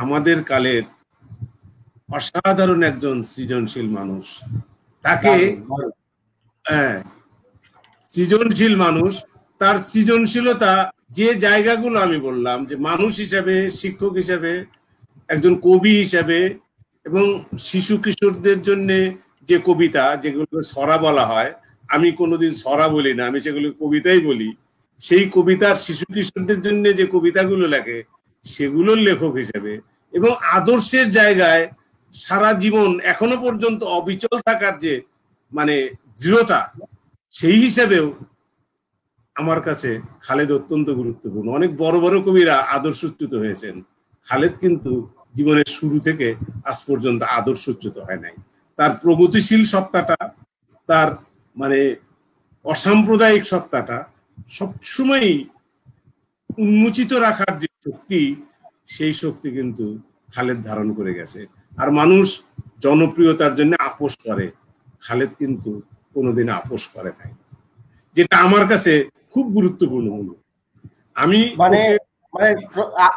আমাদের কালের অসাধারণ একজন সৃজনশীল মানুষ। তাকে সৃজনশীল মানুষ, তার সৃজনশীলতা যে জায়গাগুলো আমি বললাম, যে মানুষ হিসাবে, শিক্ষক হিসাবে, একজন কবি হিসাবে, এবং শিশু কিশোরদের জন্য যে কবিতা, যেগুলো ছড়া বলা হয়, আমি কোনোদিন ছড়া বলি না, আমি সেগুলো কবিতাই বলি। সেই কবিতার শিশু কিশোরদের জন্য যে কবিতাগুলো লেখে, সেগুলোর লেখক হিসেবে, এবং আদর্শের জায়গায় সারা জীবন এখনো পর্যন্ত অবিচল থাকার যে মানে দৃঢ়তা, সেই হিসাবেও আমার কাছে খালেদ অত্যন্ত গুরুত্বপূর্ণ। অনেক বড় বড় কবিরা আদর্শচ্যুত হয়েছেন, খালেদ কিন্তু জীবনের শুরু থেকে আজ পর্যন্ত আদর্শচ্যুত হয় নাই। তার প্রগতিশীল সত্তাটা, তার মানে অসাম্প্রদায়িক সত্তাটা সবসময়ই উন্মোচিত রাখার যে শক্তি, সেই শক্তি কিন্তু খালেদ ধারণ করে গেছে। আর মানুষ জনপ্রিয়তার জন্য আপোষ করে, খালেদ কিন্তু কোনোদিন আপোষ করে নাই, যেটা আমার কাছে খুব গুরুত্বপূর্ণ মনে হয়। আমি মানে মানে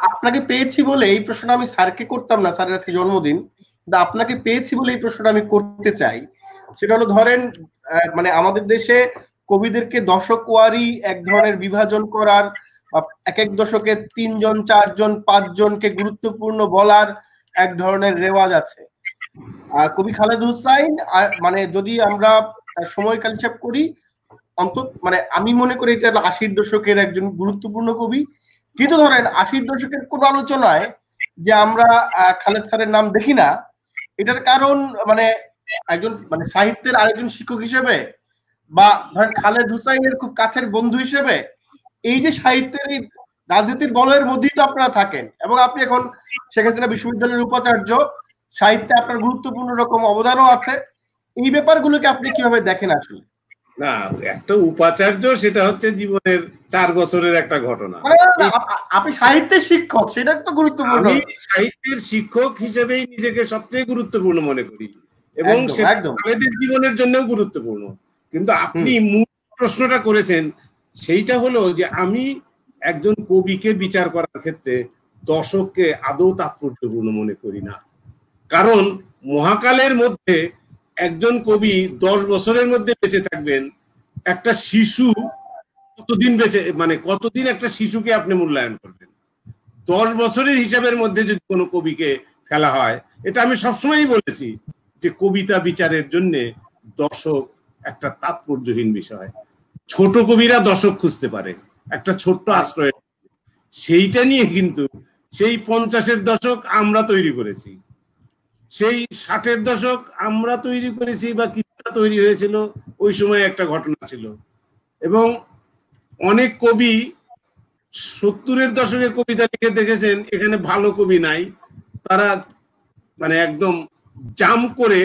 আপনাকে পেয়েছি বলে এই প্রশ্নটা আমি স্যারকে করতাম না, স্যারের আজকে জন্মদিন, কিন্তু আপনাকে পেয়েছি বলে এই প্রশ্নটা আমি করতে চাই। সেটা হলো ধরেন মানে আমাদের দেশে কবিদেরকে দশক ওয়ারি এক ধরনের বিভাজন করার, এক এক দশকে 3 জন 4 জন 5 জনকে গুরুত্বপূর্ণ বলার এক ধরনের রেওয়াজ আছে। কবি খালেদ হোসাইন মানে যদি আমরা সময়কাল হিসাব করি, অন্তত মানে আমি মনে করি এটা 80-র দশকের একজন গুরুত্বপূর্ণ কবি। কিন্তু ধরেন 80-র দশকের কোন আলোচনায় যে আমরা খালেদ স্যারের নাম দেখি না, এটার কারণ মানে একজন মানে সাহিত্যের আরেকজন শিক্ষক হিসেবে, বা ধরেন খালেদ হুসাইনের খুব কাছের বন্ধু হিসেবে, এই যে সাহিত্যের এই রাজনীতির বলয়ের মধ্যেই তো আপনারা থাকেন, এবং আপনি এখন শেখ হাসিনা বিশ্ববিদ্যালয়ের উপাচার্য, সাহিত্যে আপনার গুরুত্বপূর্ণ রকম অবদানও আছে। এই ব্যাপারগুলোকে আপনি কিভাবে দেখেন আসলে? না, একটা উপাচার্য সেটা হচ্ছে জীবনের 4 বছরের একটা ঘটনা। আপনি সাহিত্যের শিক্ষক, সেটা তো গুরুত্বপূর্ণ। আমি সাহিত্যের শিক্ষক হিসেবেই নিজেকে সবচেয়ে গুরুত্বপূর্ণ মনে করি, এবং খালেদের জীবনের জন্যও গুরুত্বপূর্ণ। কিন্তু আপনি মূল প্রশ্নটা করেছেন, সেইটা হলো যে আমি একজন কবিকে বিচার করার ক্ষেত্রে দশককে আদৌ তাৎপর্যপূর্ণ মনে করি না। কারণ মহাকালের মধ্যে একজন কবি 10 বছরের মধ্যে বেঁচে থাকবেন, একটা শিশু কতদিন বেঁচে, মানে কতদিন একটা শিশুকে আপনি মূল্যায়ন করবেন? 10 বছরের হিসাবের মধ্যে যদি কোনো কবিকে ফেলা হয়, এটা আমি সবসময়ই বলেছি যে কবিতা বিচারের জন্য দশক একটা তাৎপর্যহীন বিষয়। ছোট কবিরা দশক খুঁজতে পারে একটা ছোট্ট আশ্রয়, সেইটা নিয়ে কিন্তু সেই 50-এর দশক আমরা তৈরি করেছি, সেই 60-এর দশক আমরা তৈরি করেছি, বা কিছুটা তৈরি হয়েছিল, ওই সময় একটা ঘটনা ছিল। এবং অনেক কবি 70-এর দশকে কবিতা লিখে দেখেছেন এখানে ভালো কবি নাই, তারা মানে একদম জাম করে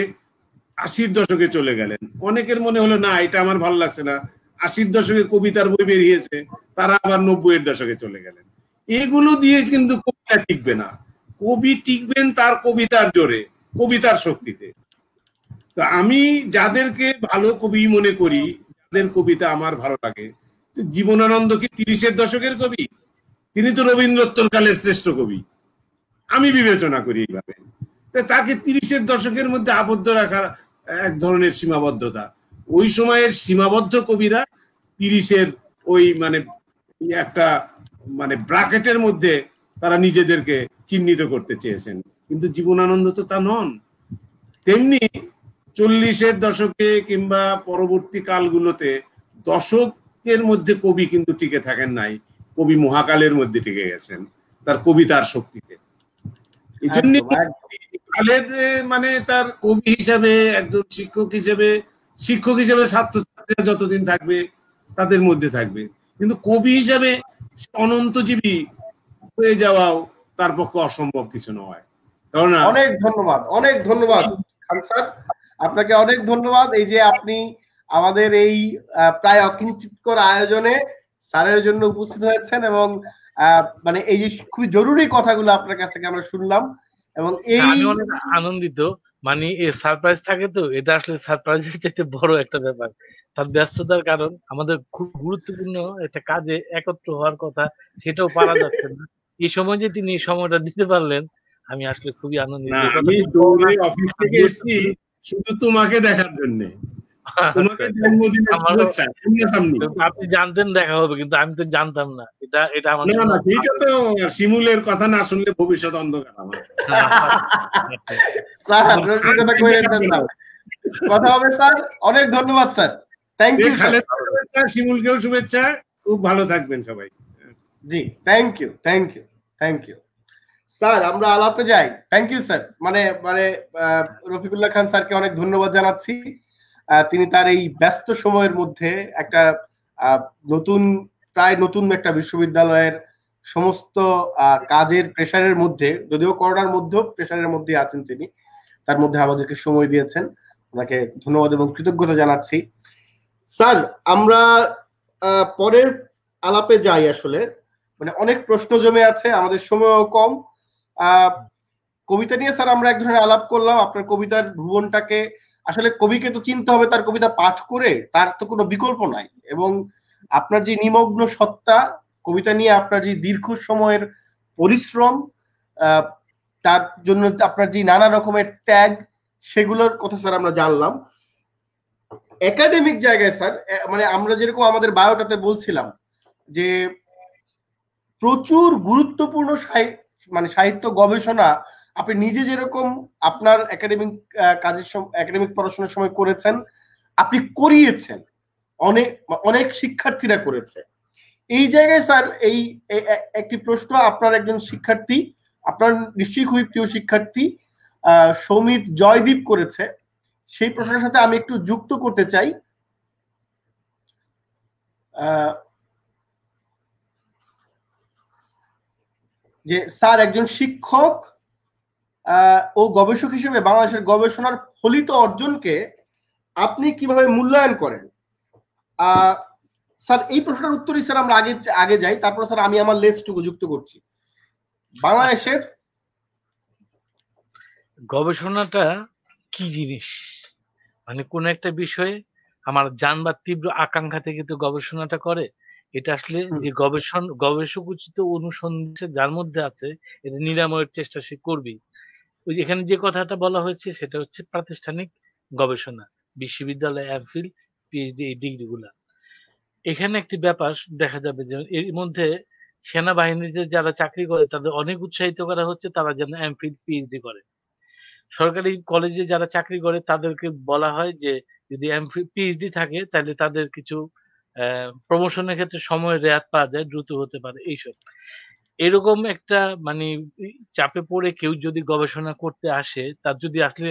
80-র দশকে চলে গেলেন। অনেকের মনে হলো না এটা আমার ভালো লাগছে না, 80-র দশকে কবিতার বই বেরিয়েছে, তারা আবার 90-এর দশকে চলে গেলেন। এগুলো দিয়ে কিন্তু কবিতা টিকবে না। কবি টিকবেন তার কবিতার জোরে, কবিতার শক্তিতে। তো আমি যাদেরকে ভালো কবি মনে করি, যাদের কবিতা আমার ভালো লাগে, জীবনানন্দ কি 30-এর দশকের কবি? তিনি তো রবীন্দ্রোত্তর কালের শ্রেষ্ঠ কবি, আমি বিবেচনা করি এইভাবে। তাকে 30-এর দশকের মধ্যে আবদ্ধ রাখার এক ধরনের সীমাবদ্ধতা। ওই সময়ের সীমাবদ্ধ কবিরা 30-এর ওই মানে একটা মানে ব্র্যাকেটের মধ্যে তারা নিজেদেরকে চিহ্নিত করতে চেয়েছেন, কিন্তু জীবনানন্দ তো তা নন। তেমনি 40-এর দশকে কিংবা পরবর্তী কালগুলোতে দশকের মধ্যে কবি কিন্তু টিকে থাকেন নাই, কবি মহাকালের মধ্যে টিকে গেছেন তার কবিতার শক্তিতে। এই জন্য খালেদ মানে তার কবি হিসাবে, একজন শিক্ষক হিসাবে ছাত্রছাত্রীরা যতদিন থাকবে তাদের মধ্যে থাকবে, কিন্তু কবি হিসাবে অনন্তজীবী হয়ে যাওয়াও তার পক্ষে অসম্ভব কিছু নয়। অনেক ধন্যবাদ খান স্যার, আপনাকে অনেক ধন্যবাদ। এই যে আপনি আমাদের এই প্রায় অকিঞ্চিতকর আয়োজনে স্যারের জন্য উপস্থিত হয়েছেন, এবং মানে এই যে খুবই জরুরি কথাগুলো আপনার কাছ থেকে আমরা শুনলাম, এবং আমি অনেক আনন্দিত। মানে এই সারপ্রাইজ থাকে তো, এটা আসলে সারপ্রাইজের চাইতে বড় একটা ব্যাপার। তার ব্যস্ততার কারণ আমাদের খুব গুরুত্বপূর্ণ একটা কাজে একত্র হওয়ার কথা, সেটাও পারা যাচ্ছে না। এই সময় যে তিনি এই সময়টা দিতে পারলেন, আমি আসলে খুবই আনন্দিত। আমি দৌড়ে অফিস থেকে এসেছি শুধু তোমাকে দেখার জন্য। তোমাকে জন্মদিনের শুভেচ্ছা। আপনি জানতেন দেখা হবে, কিন্তু আমি তো জানতাম না। এটা আমার না, এটা তো শিমুলের কথা না শুনলে ভবিষ্যৎ অন্ধকার আমার। কথা হবে স্যার। অনেক ধন্যবাদ স্যার, থ্যাংক ইউ। শিমুলকেও শুভেচ্ছা, খুব ভালো থাকবেন সবাই। জি, থ্যাংক ইউ স্যার। আমরা আলাপে যাই। Thank you sir. মানে রফিকুল্লাহ খান স্যারকে অনেক ধন্যবাদ জানাচ্ছি। তিনি তার এই ব্যস্ত সময়ের মধ্যে একটা আহ, নতুন প্রায় নতুন একটা বিশ্ববিদ্যালয়ের সমস্ত কাজের প্রেশারের মধ্যে, যদিও করোনার মধ্যেও প্রেশারের মধ্যে আছেন তিনি, তার মধ্যে আমাদেরকে সময় দিয়েছেন, ওনাকে ধন্যবাদ এবং কৃতজ্ঞতা জানাচ্ছি। স্যার, আমরা পরের আলাপে যাই। আসলে মানে অনেক প্রশ্ন জমে আছে, আমাদের সময়ও কম। কবিতা নিয়ে স্যার আমরা এক ধরনের আলাপ করলাম, আপনার কবিতার ভুবনটাকে, আসলে কবিকে তো চিনতে হবে তার কবিতা পাঠ করে, তার তো কোনো বিকল্প নাই। এবং আপনার যে নিমগ্ন সত্তা, কবিতা নিয়ে আপনার যে দীর্ঘ সময়ের পরিশ্রম, তার জন্য আপনার যে নানা রকমের ত্যাগ, সেগুলোর কথা স্যার আমরা জানলাম। একাডেমিক জায়গায় স্যার, মানে আমরা যেরকম আমাদের বায়োটাতে বলছিলাম যে প্রচুর গুরুত্বপূর্ণ মানে সাহিত্য গবেষণা আপনি নিজে যেরকম আপনার একাডেমিক কাজের একাডেমিক পড়াশোনার সময় করেছেন, আপনি করিয়েছেন, অনেক অনেক শিক্ষার্থীরা করেছে। এই জায়গায় স্যার এই একটি প্রশ্ন, আপনার একজন শিক্ষার্থী, আপনার নিশ্চয়ই খুবই প্রিয় শিক্ষার্থী সৌমিত জয়দীপ করেছে, সেই প্রশ্নের সাথে আমি একটু যুক্ত করতে চাই। যে স্যার, একজন শিক্ষক ও গবেষক হিসেবে বাংলাদেশের গবেষণার ফলিত অর্জনকে আপনি কিভাবে মূল্যায়ন করেন? স্যার, এই প্রশ্নের উত্তরই স্যার আমরা আগে যাই, তারপর স্যার আমি আমার লেসটুকু যুক্ত করছি। বাংলাদেশের গবেষণাটা কি জিনিস, মানে কোন একটা বিষয়ে আমার জানবার তীব্র আকাঙ্ক্ষা থেকে তো গবেষণাটা করে। এটা আসলে যে গবেষক উচিত অনুসন্ধান যার মধ্যে আছে, এটা নিরাময়ের চেষ্টা সে করবেই। ওই এখানে যে কথাটা বলা হয়েছে সেটা হচ্ছে প্রাতিষ্ঠানিক গবেষণা, বিশ্ববিদ্যালয়, এমফিল, পিএইচডি, এই ডিগ্রিগুলা। এখানে একটি ব্যাপার দেখা যাবে যে এর মধ্যে সেনাবাহিনীতে যারা চাকরি করে তাদের অনেক উৎসাহিত করা হচ্ছে তারা যেন এমফিল, পিএইচডি করে। সরকারি কলেজে যারা চাকরি করে তাদেরকে বলা হয় যে যদি এমফিল, পিএইচডি থাকে তাহলে তাদের কিছু প্রমোশনের ক্ষেত্রে সময় রেয়াত পাওয়া যায়, দ্রুত হতে পারে, এইসব। এরকম একটা মানে চাপে পড়ে কেউ যদি গবেষণা করতে আসে, তার যদি আসলে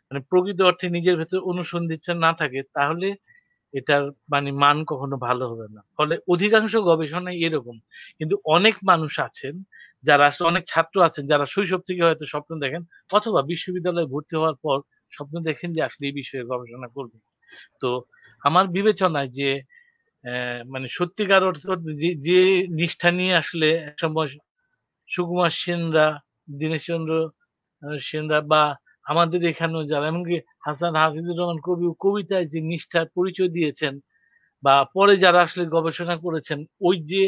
মানে প্রকৃত অর্থে নিজের ভেতর অনুসন্ধিৎসা না থাকে, তাহলে এটার মানে মান কখনো ভালো হবে না। ফলে অধিকাংশ গবেষণাই এরকম। কিন্তু অনেক মানুষ আছেন যারা আসলে, অনেক ছাত্র আছেন যারা শৈশব থেকে হয়তো স্বপ্ন দেখেন অথবা বিশ্ববিদ্যালয়ে ভর্তি হওয়ার পর স্বপ্ন দেখেন যে আসলে এই বিষয়ে গবেষণা করবে। তো আমার বিবেচনায় যে মানে সত্যিকার অর্থে যে নিষ্ঠা নিয়ে আসলে একসময় সুকুমার সেনরা, দীনেশচন্দ্র সেনরা বা আমাদের এখানেও যারা, এমনকি হাসান হাফিজুর রহমান কবি কবিতায় যে নিষ্ঠার পরিচয় দিয়েছেন, বা পরে যারা আসলে গবেষণা করেছেন, ওই যে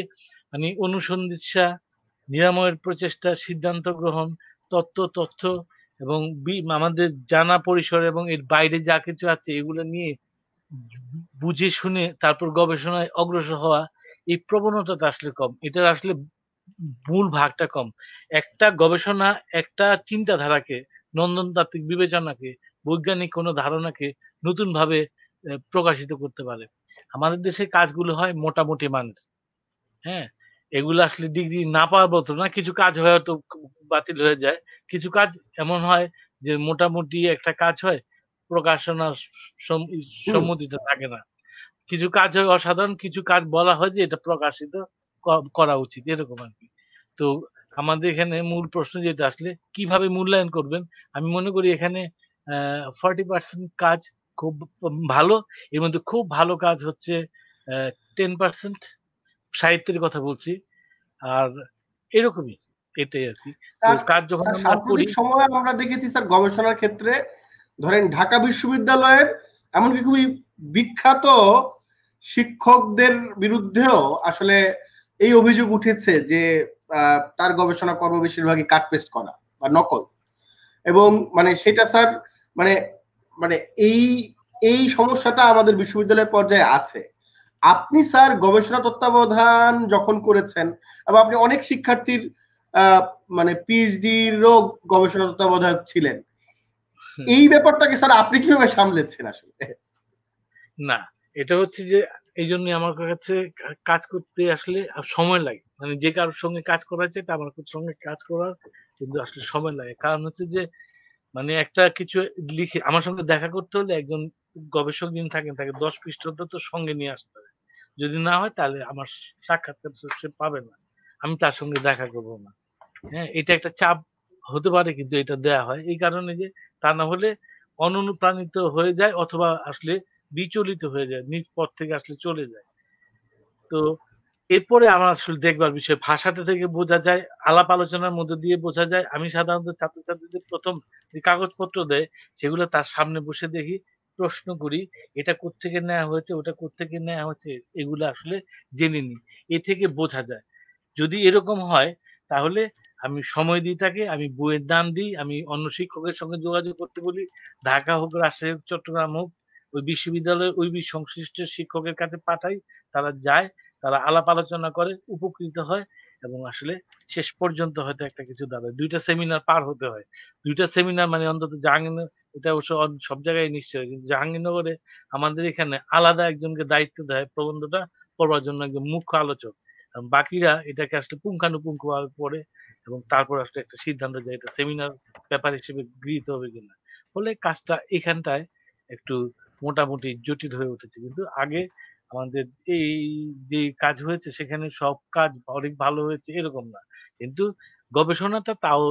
মানে অনুসন্ধিৎসা, নিরাময়ের প্রচেষ্টা, সিদ্ধান্ত গ্রহণ, তথ্য এবং আমাদের জানা পরিসর এবং এর বাইরে যা কিছু আছে এগুলো নিয়ে বুঝে শুনে তারপর গবেষণায় অগ্রসর হওয়া, এই প্রবণতাটা আসলে কম। এটার আসলে মূল ভাগটা কম। একটা গবেষণা একটা চিন্তাধারাকে, নন্দনতাত্ত্বিক বিবেচনাকে, বৈজ্ঞানিক কোনো ধারণাকে নতুন ভাবে প্রকাশিত করতে পারে। আমাদের দেশে কাজগুলো হয় মোটামুটি মানের, হ্যাঁ, এগুলো আসলে ডিগ্রি না পাওয়ার মতো না। কিছু কাজ হয়তো বাতিল হয়ে যায়, কিছু কাজ এমন হয় যে মোটামুটি একটা কাজ হয়, প্রকাশনা সম্মতিতে থাকে না। কিছু কাজ হয় অসাধারণ, কিছু কাজ বলা হয় যে এটা প্রকাশিত করা উচিত, এরকম আর কি। তো আমাদের এখানে মূল প্রশ্ন যেটা আসলে কিভাবে মূল্যায়ন করবেন, আমি মনে করি এখানে 40% কাজ খুব ভালো, এর মধ্যে খুব ভালো কাজ হচ্ছে 10%, সাহিত্যের কথা বলছি, আর এরকমই, এটাই আর কি। কাজ যখন আমরা করি, সময় আমরা দেখেছি স্যার গবেষণার ক্ষেত্রে, ধরেন ঢাকা বিশ্ববিদ্যালয়ের এমনকি খুবই বিখ্যাত শিক্ষকদের বিরুদ্ধেও আসলে এই অভিযোগ উঠেছে যে তার গবেষণা কর্ম বেশিরভাগই কাট পেস্ট করা বা নকল, এবং মানে সেটা স্যার মানে মানে এই এই সমস্যাটা আমাদের বিশ্ববিদ্যালয় পর্যায়ে আছে। আপনি স্যার গবেষণা তত্ত্বাবধান যখন করেছেন এবং আপনি অনেক শিক্ষার্থীর মানে পিএইচডিরও গবেষণা তত্ত্বাবধায়ক ছিলেন, এই ব্যাপারটাকে স্যার আপনি কিভাবে সামলেছেন আসলে? না, এটা হচ্ছে যে এই জন্য আমার কাছে কাজ করতে আসলে সময় লাগে, মানে যে কারোর সঙ্গে কাজ করা যায় তা আমার সঙ্গে কাজ করার কিন্তু আসলে সময় লাগে। কারণ হচ্ছে যে মানে একটা কিছু লিখে আমার সঙ্গে দেখা করতে হলে একজন গবেষক যিনি থাকেন তাকে 10 পৃষ্ঠা তো সঙ্গে নিয়ে আসতে হবে। যদি না হয় তাহলে আমার সাক্ষাৎকার সে পাবে না, আমি তার সঙ্গে দেখা করবো না। হ্যাঁ, এটা একটা চাপ হতে পারে, কিন্তু এটা দেয়া হয় এই কারণে যে তা না হলে অনুপ্রাণিত হয়ে যায় অথবা আসলে বিচলিত হয়ে যায়, নিজ পথ থেকে আসলে চলে যায়। তো এরপরে আমার আসলে দেখবার বিষয় ভাষাটা থেকে বোঝা যায়, আলাপ আলোচনার মধ্যে দিয়ে বোঝা যায়। আমি সাধারণত ছাত্রছাত্রীদের প্রথম যে কাগজপত্র দেয় সেগুলো তার সামনে বসে দেখি, প্রশ্ন করি, এটা কোত্থেকে নেওয়া হয়েছে, ওটা কোত্থেকে নেওয়া হয়েছে, এগুলো আসলে জেনে নিই। এ থেকে বোঝা যায়। যদি এরকম হয় তাহলে আমি সময় দিই তাকে, আমি বইয়ের দাম দিই, আমি অন্য শিক্ষকের সঙ্গে যোগাযোগ করতে বলি, ঢাকা হোক, রাজশাহী হোক, চট্টগ্রাম হোক, ওই বিশ্ববিদ্যালয়ের ওই সংশ্লিষ্ট শিক্ষকের কাছে পাঠাই, তারা যায়, তারা আলাপ আলোচনা করে, উপকৃত হয় এবং আসলে শেষ পর্যন্ত হয়তো একটা কিছু দাঁড়ায়। 2টা সেমিনার পার হতে হয়। 2টা সেমিনার মানে অন্তত জাহাঙ্গীরনগর, এটা অবশ্য সব জায়গায় নিশ্চয়, কিন্তু জাহাঙ্গীরনগরে আমাদের এখানে আলাদা একজনকে দায়িত্ব দেয় প্রবন্ধটা পড়বার জন্য, একজন মুখ্য আলোচক। বাকিরা এটাকে আসলে পুঙ্খানুপুঙ্খ পড়ে এবং তারপর আসলে একটা সিদ্ধান্ত যায় এটা সেমিনার পেপার হিসেবে গৃহীত হবে কিনা। ফলে কাজটা এখানটায় একটু মোটামুটি জটিল হয়ে উঠেছে। কিন্তু আগে আমাদের এই যে কাজ হয়েছে সেখানে সব কাজ অনেক ভালো হয়েছে এরকম না, কিন্তু গবেষণাটা তাও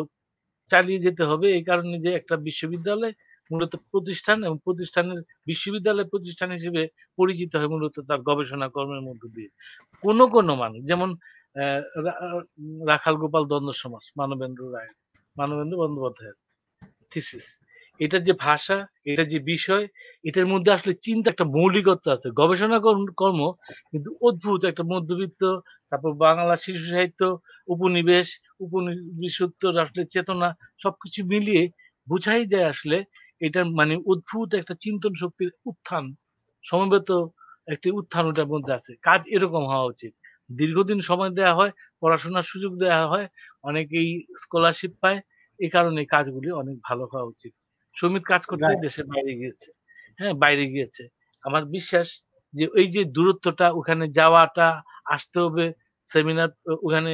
চালিয়ে যেতে হবে। এই কারণে যে একটা বিশ্ববিদ্যালয় মূলত প্রতিষ্ঠান, এবং প্রতিষ্ঠানের বিশ্ববিদ্যালয় প্রতিষ্ঠান হিসেবে পরিচিত হয় মূলত তার গবেষণা কর্মের মধ্য দিয়ে। কোনো কোনো মানুষ যেমন রাখাল গোপাল দ্বন্দ্ব সমাজ, মানবেন্দ্র বন্দ্যোপাধ্যায়ের থিসিস, এটার যে ভাষা, এটা যে বিষয়, এটার মধ্যে আসলে চিন্তা একটা মৌলিকত্ব আছে। গবেষণা কর্ম কিন্তু অদ্ভুত একটা মধ্যবিত্ত, তারপর বাংলা শিশু সাহিত্য, উপনিবেশ, উপনিবেশোত্তর আসলে চেতনা, সবকিছু মিলিয়ে বোঝাই যায় আসলে এটার মানে অদ্ভুত একটা চিন্তন শক্তির উত্থান, সমবেত একটি উত্থান ওটার মধ্যে আছে। কাজ এরকম হওয়া উচিত। দীর্ঘদিন সময় দেওয়া হয়, পড়াশোনার সুযোগ দেওয়া হয়, অনেকেই স্কলারশিপ পায়, এই কারণে কাজগুলি অনেক ভালো হওয়া উচিত। সমিত কাজ করতে দেশের বাইরে গিয়েছে, হ্যাঁ বাইরে গিয়েছে। আমার বিশ্বাস যে এই যে দূরত্বটা, ওখানে যাওয়াটা, আসতে হবে, সেমিনার ওখানে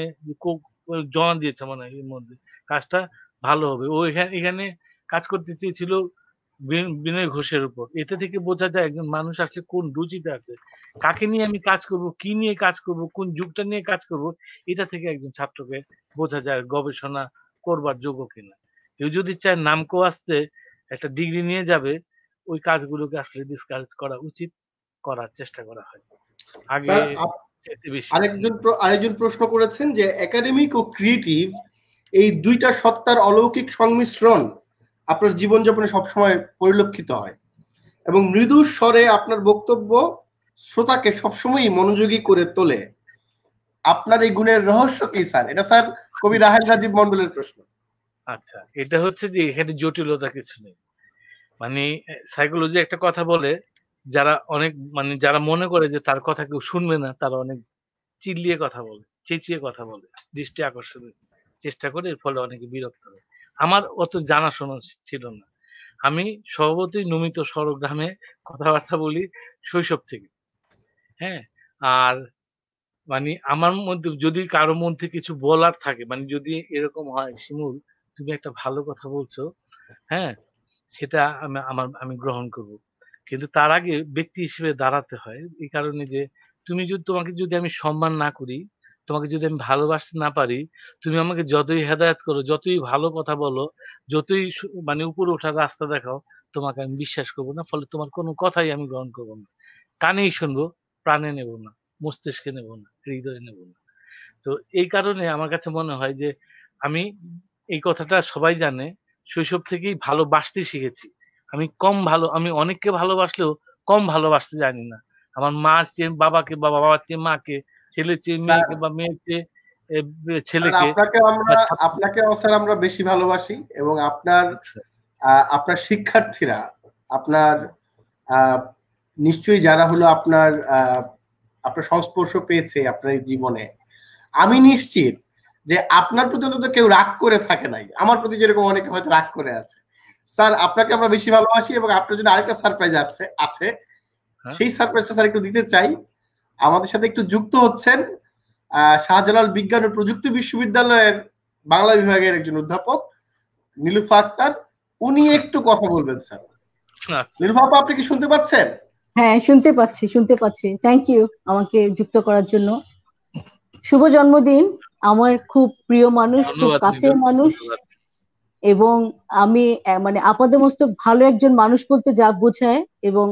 জমা দিয়েছে মনে হয়, এর মধ্যে কাজটা ভালো হবে। ও এখানে কাজ করতে চেয়েছিল বিনয় ঘোষের উপর। এতে থেকে বোঝা যায় একজন মানুষ আসলে কোন রুচিতে আছে, কাকে নিয়ে আমি কাজ করব, কি নিয়ে কাজ করব, কোন যুগটা নিয়ে কাজ করব, এটা থেকে একজন ছাত্রকে বোঝা যায় গবেষণা করবার যোগ্য কিনা। কেউ যদি চায় নামকো আসতে একটা ডিগ্রি নিয়ে যাবে, ওই কাজগুলোকে আসলে ডিসকারেজ করা উচিত, করার চেষ্টা করা হয় আগে। আরেকজন প্রশ্ন করেছেন যে একাডেমিক ও ক্রিয়েটিভ এই দুইটা সত্তার অলৌকিক সংমিশ্রণ আপনার জীবনযাপনে সবসময় পরিলক্ষিত হয় এবং মৃদু স্বরে আপনার বক্তব্য শ্রোতাকে সবসময় মনোযোগী করে তোলে। আপনার এই গুণের রহস্য কি স্যার? এটা স্যার কবি রাহেল রাজীব মন্ডলের প্রশ্ন। আচ্ছা, এটা হচ্ছে যে এখানে জটিলতা কিছু নেই। মানে সাইকোলজি একটা কথা বলে, যারা অনেক মানে যারা মনে করে যে তার কথা কেউ শুনবে না, তারা অনেক চিল্লিয়ে কথা বলে, চেঁচিয়ে কথা বলে, দৃষ্টি আকর্ষণের চেষ্টা করে, এর ফলে অনেকে বিরক্ত হয়। আমার অত জানাশোনা ছিল না। আমি স্বভাবতই নমিত স্বরগ্রামে কথাবার্তা বলি শৈশব থেকে। হ্যাঁ, আর মানে আমার মধ্যে যদি কারো মধ্যে কিছু বলার থাকে, মানে যদি এরকম হয়, শিমুল তুমি একটা ভালো কথা বলছো, হ্যাঁ, সেটা আমি গ্রহণ করব, কিন্তু তার আগে ব্যক্তি হিসেবে দাঁড়াতে হয়। এই কারণে যে তোমাকে যদি আমি সম্মান না করি, তোমাকে যদি আমি ভালোবাসতে না পারি, তুমি আমাকে যতই হেদায়েত করো, যতই ভালো কথা বলো, যতই মানে উপরে ওঠার রাস্তা দেখাও, তোমাকে আমি বিশ্বাস করবো না। ফলে তোমার কোনো কথাই আমি গ্রহণ করবো না। কানেই শুনবো, প্রাণে নেব না, মস্তিষ্কে নেব না, হৃদয়ে নেব না। তো এই কারণে আমার কাছে মনে হয় যে আমি এই কথাটা সবাই জানে, শৈশব থেকেই ভালোবাসতে শিখেছি। আমি অনেককে ভালোবাসলেও কম ভালোবাসতে জানি না। আমার মার চেয়ে বাবাকে বা বাবার চেয়ে মাকে, ছেলে চেয়ে মেয়েকে বা মেয়ের চেয়ে ছেলেকে। আপনাকেও স্যার আমরা বেশি ভালোবাসি এবং আপনার শিক্ষার্থীরা, আপনার নিশ্চয়ই যারা হলো আপনার সংস্পর্শ পেয়েছে আপনার জীবনে, আমি নিশ্চিত যে আপনার প্রতি তো কেউ রাগ করে থাকে নাই, আমার প্রতি যেরকম অনেকে হয়তো রাগ করে আছে। স্যার আপনাকে আমরা বেশি ভালোবাসি এবং আপনার জন্য আরেকটা সারপ্রাইজ আছে, সেই সারপ্রাইজটা স্যার একটু দিতে চাই। আমাদের সাথে একটু যুক্ত হচ্ছেন শাহজালাল বিজ্ঞান ও প্রযুক্তি বিশ্ববিদ্যালয়ের বাংলা বিভাগের একজন অধ্যাপক নীলুফা আক্তার, উনি একটু কথা বলবেন স্যার। আচ্ছা নীলুফা আপা, আপনি কি শুনতে পাচ্ছেন? হ্যাঁ, শুনতে পাচ্ছি। থ্যাংক ইউ আমাকে যুক্ত করার জন্য। শুভ জন্মদিন আমার খুব প্রিয় মানুষ, খুব ধন্যবাদ কাছের নীলু, মানুষ, ধন্যবাদ। এবং আমি মানে আপাদমস্তক ভালো একজন মানুষ বলতে যা বোঝায়, এবং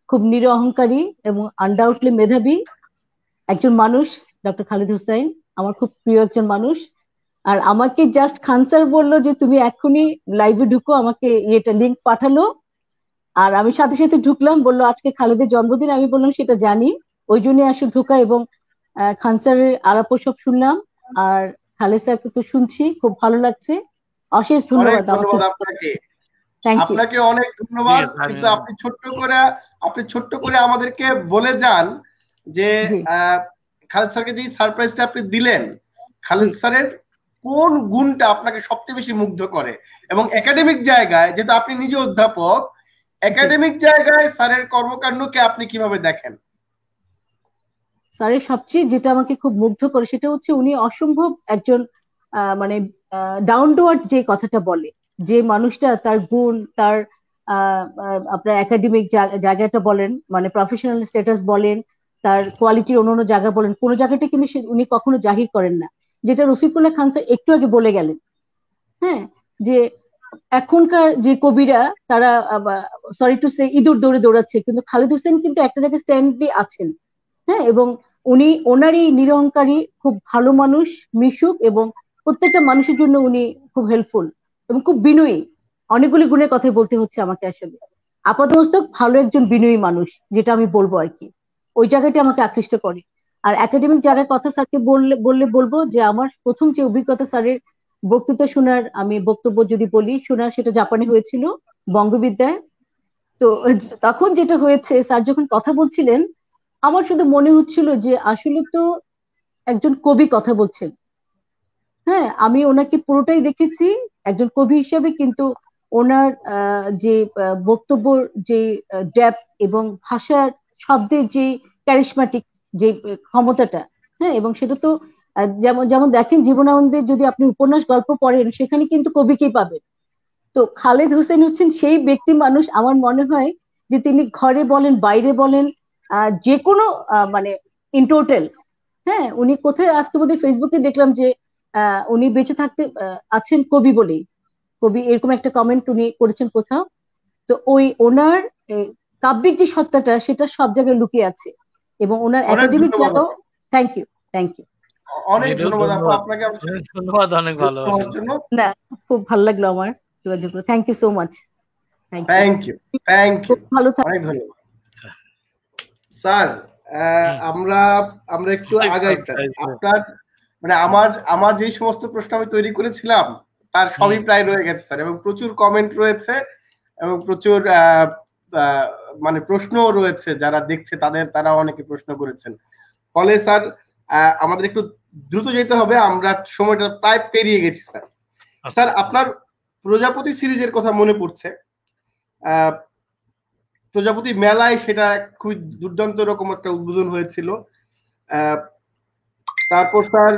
খুব নিরঅহংকারী এবং আনডাউটলি মেধাবী একজন মানুষ ডক্টর খালিদ হোসেন আমার খুব প্রিয় একজন মানুষ। আর আমাকে জাস্ট খান স্যার বললো যে তুমি এখনই লাইভে ঢুকো, আমাকে এটা লিংক পাঠালো, আর আমি সাথে সাথে ঢুকলাম, বললো আজকে খালেদের জন্মদিন, আমি বললাম সেটা জানি, ওই জন্য আসলে ঢোকা, এবং খান স্যারের আলাপও সব শুনলাম, আর খালেদ স্যারকে তো শুনছি, খুব ভালো লাগছে। অশেষ অনেক ধন্যবাদ আমাকে। ধন্যবাদ আপনাকে, থ্যাংক ইউ। আপনাকে অনেক ধন্যবাদ। ঠিক আছে, কিন্তু আপনি ছোট্ট করে আমাদেরকে বলে যান যে জি খালেদ স্যারকে যে সারপ্রাইজটা আপনি দিলেন, জি খালেদ স্যারের কোন গুণটা আপনাকে সবচেয়ে বেশি মুগ্ধ করে, এবং একাডেমিক জায়গায়, যেহেতু আপনি নিজে অধ্যাপক, জি একাডেমিক জায়গায় স্যারের কর্মকাণ্ডকে আপনি কিভাবে দেখেন? স্যারের সবচেয়ে যেটা আমাকে খুব মুগ্ধ করে সেটা হচ্ছে উনি অসম্ভব একজন মানে ডাউন টু আর্থ যে কথাটা বলে, যে মানুষটা তার গুণ, তার আপনার একাডেমিক জায়গাটা বলেন, মানে প্রফেশনাল স্ট্যাটাস বলেন, তার কোয়ালিটির অন্যান্য জায়গা বলেন, কোনো জায়গাটা কিন্তু উনি কখনো জাহির করেন না, যেটা রফিকুল্লাহ খান স্যার একটু আগে বলে গেলেন। হ্যাঁ, যে এখনকার যে কবিরা তারা সরি টু সে ইঁদুর দৌড়ে দৌড়াচ্ছে, কিন্তু খালিদ হোসেন কিন্তু একটা জায়গায় স্ট্যান্ডে আছেন। হ্যাঁ, এবং উনি ওনারই নিরহংকারী, খুব ভালো মানুষ, মিশুক, এবং প্রত্যেকটা মানুষের জন্য উনি খুব হেল্পফুল এবং খুব বিনয়ী। অনেকগুলি গুণের কথা বলতে হচ্ছে আমাকে আসলে। আপাতমস্তক ভালো একজন বিনয়ী মানুষ, যেটা আমি বলবো আর কি, ওই জায়গাটি আমাকে আকৃষ্ট করে। আর একাডেমিক জায়গার কথা স্যারকে বলবো যে আমার প্রথম যে অভিজ্ঞতা স্যারের বক্তৃতা শোনার, আমি বক্তব্য যদি বলি শোনার, সেটা জাপানে হয়েছিল, বঙ্গবিদ্যায়। তো তখন যেটা হয়েছে, স্যার যখন কথা বলছিলেন আমার শুধু মনে হচ্ছিল যে আসলে তো একজন কবি কথা বলছেন। হ্যাঁ, আমি ওনাকে পুরোটাই দেখেছি একজন কবি হিসেবে, কিন্তু ওনার যে বক্তব্য, যে ডেপথ এবং ভাষার শব্দের যে ক্যারিশমাটিক যে ক্ষমতাটা, হ্যাঁ, এবং সেটা তো যেমন যেমন দেখেন জীবনানন্দের যদি আপনি উপন্যাস গল্প পড়েন সেখানে কিন্তু কবিকেই পাবেন। তো খালেদ হোসেন হচ্ছেন সেই ব্যক্তি মানুষ, আমার মনে হয় যে তিনি ঘরে বলেন বাইরে বলেন যে কোনো মানে ইন টোটাল, হ্যাঁ, উনি কোথায় আজকে বোধহয় ফেসবুকে দেখলাম যে উনি বেঁচে থাকতে আছেন কবি বলেই, কবি এরকম একটা কমেন্ট উনি করেছেন কোথাও। তো ওই ওনার কাব্যিক যে সত্তাটা সেটা সব জায়গায় লুকিয়ে আছে, এবং ওনার অনেক একাডেমিক ধন্যবাদ জায়গাও। আপা। Thank you, thank you. অনেক নীলু, ধন্যবাদ আপা ধন্যবাদ। আপনাকে আমার সাথে অনেক ধন্যবাদ, অনেক যুক্ত ভালোবাসা। হওয়ার জন্য। না, খুব ভালো লাগলো আমার যোগাযোগ করে। Thank you so much. Thank you. Thank you, thank you, খুব ভালো অনেক ধন্যবাদ আচ্ছা, স্যার। হুম, আমরা আমরা একটু অনেক আগাই স্যার। সারপ্রাইজ। আপনার মানে আমার আমার যে সমস্ত প্রশ্ন আমি তৈরি করেছিলাম তার সবই হুম, প্রায় রয়ে গেছে স্যার, এবং প্রচুর কমেন্ট রয়েছে, এবং প্রচুর মানে প্রশ্নও রয়েছে, যারা দেখছে তারা অনেকে প্রশ্ন করেছেন। ফলে স্যার আমাদের একটু দ্রুত যেতে হবে, আমরা সময়টা প্রায় পেরিয়ে গেছি স্যার। আচ্ছা, স্যার, আপনার প্রজাপতি সিরিজের কথা মনে পড়ছে। আহ, প্রজাপতি মেলায় সেটা খুবই দুর্দান্ত রকম একটা উদ্বোধন হয়েছিল। আহ, তারপর স্যার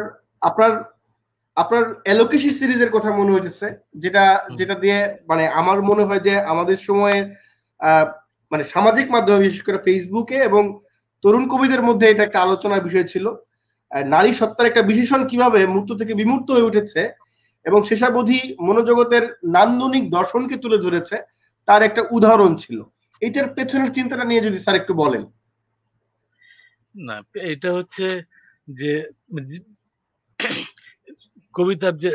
আপনার আপনার এলোকেশি সিরিজের কথা মনে হইতেছে, যেটা হুম, যেটা দিয়ে মানে আমার মনে হয় যে আমাদের সময়ে আহ, মানে সামাজিক মাধ্যমে বিশেষ করে ফেসবুকে এবং তরুণ কবিদের মধ্যে এটা একটা আলোচনার বিষয় ছিল। নারী সত্তার একটা বিশেষণ কিভাবে মূর্ত থেকে বিমূর্ত হয়ে উঠেছে, এবং শেষাবধি মনোজগতের নান্দনিক দর্শনকে তুলে ধরেছে, তার একটা উদাহরণ ছিল। এটার পেছনের চিন্তাটা নিয়ে যদি স্যার একটু বলেন। না, এটা হচ্ছে যে কবিতার যে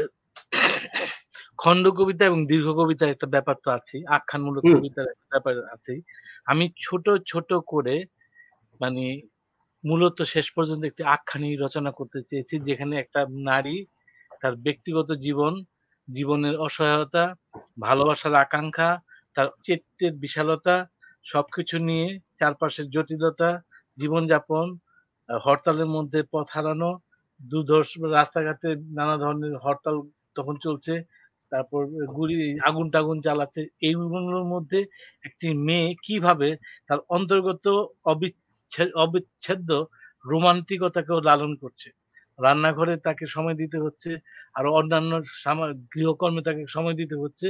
খণ্ড কবিতা এবং দীর্ঘ কবিতার একটা ব্যাপার তো আছে, আখ্যানমূলক হুম। কবিতার একটা ব্যাপার আছে। আমি ছোট ছোট করে মানে মূলত শেষ পর্যন্ত একটি আখ্যানই রচনা করতে চেয়েছি, যেখানে একটা নারী তার ব্যক্তিগত জীবন, জীবনের অসহায়তা, ভালোবাসার আকাঙ্ক্ষা, তার চিত্তের বিশালতা সবকিছু নিয়ে, চারপাশের জটিলতা, জীবনযাপন, হরতালের মধ্যে পথ হারানো, দুর্ধর্ষ রাস্তাঘাটে নানা ধরনের হরতাল তখন চলছে, তারপর গুলি আগুন টাগুন চালাচ্ছে, এইগুলোর মধ্যে একটি মেয়ে কিভাবে তার অন্তর্গত অবিচ্ছেদ্য রোমান্টিকতাকেও লালন করছে। রান্নাঘরে তাকে সময় দিতে হচ্ছে, আর অন্যান্য গৃহকর্মে তাকে সময় দিতে হচ্ছে,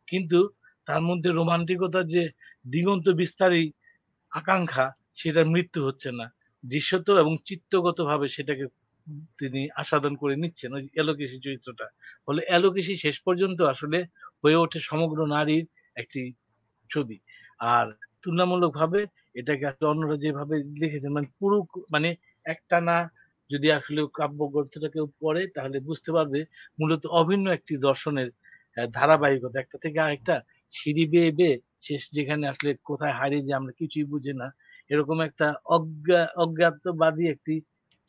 কিন্তু তার মধ্যে রোমান্টিকতার যে দিগন্ত বিস্তারী আকাঙ্ক্ষা, সেটার মৃত্যু হচ্ছে না, দৃশ্যত এবং চিত্তগত ভাবে সেটাকে তিনি আস্বাদন করে নিচ্ছেন ওই এলোকেশী চরিত্রটা। ফলে এলোকেশী শেষ পর্যন্ত আসলে হয়ে ওঠে সমগ্র নারীর একটি ছবি। আর তুলনামূলক ভাবে এটাকে আসলে অন্যরা যেভাবে লিখেছেন, মানে পুরো মানে একটানা যদি আসলে কাব্য গ্রন্থটা কেউ পড়ে তাহলে বুঝতে পারবে মূলত অভিন্ন একটি দর্শনের ধারাবাহিকতা, একটা থেকে আরেকটা সিঁড়ি বেয়ে বেয়ে শেষ যেখানে আসলে কোথায় হারিয়ে যায় আমরা কিছুই বুঝি না, এরকম একটা অজ্ঞাতবাদী একটি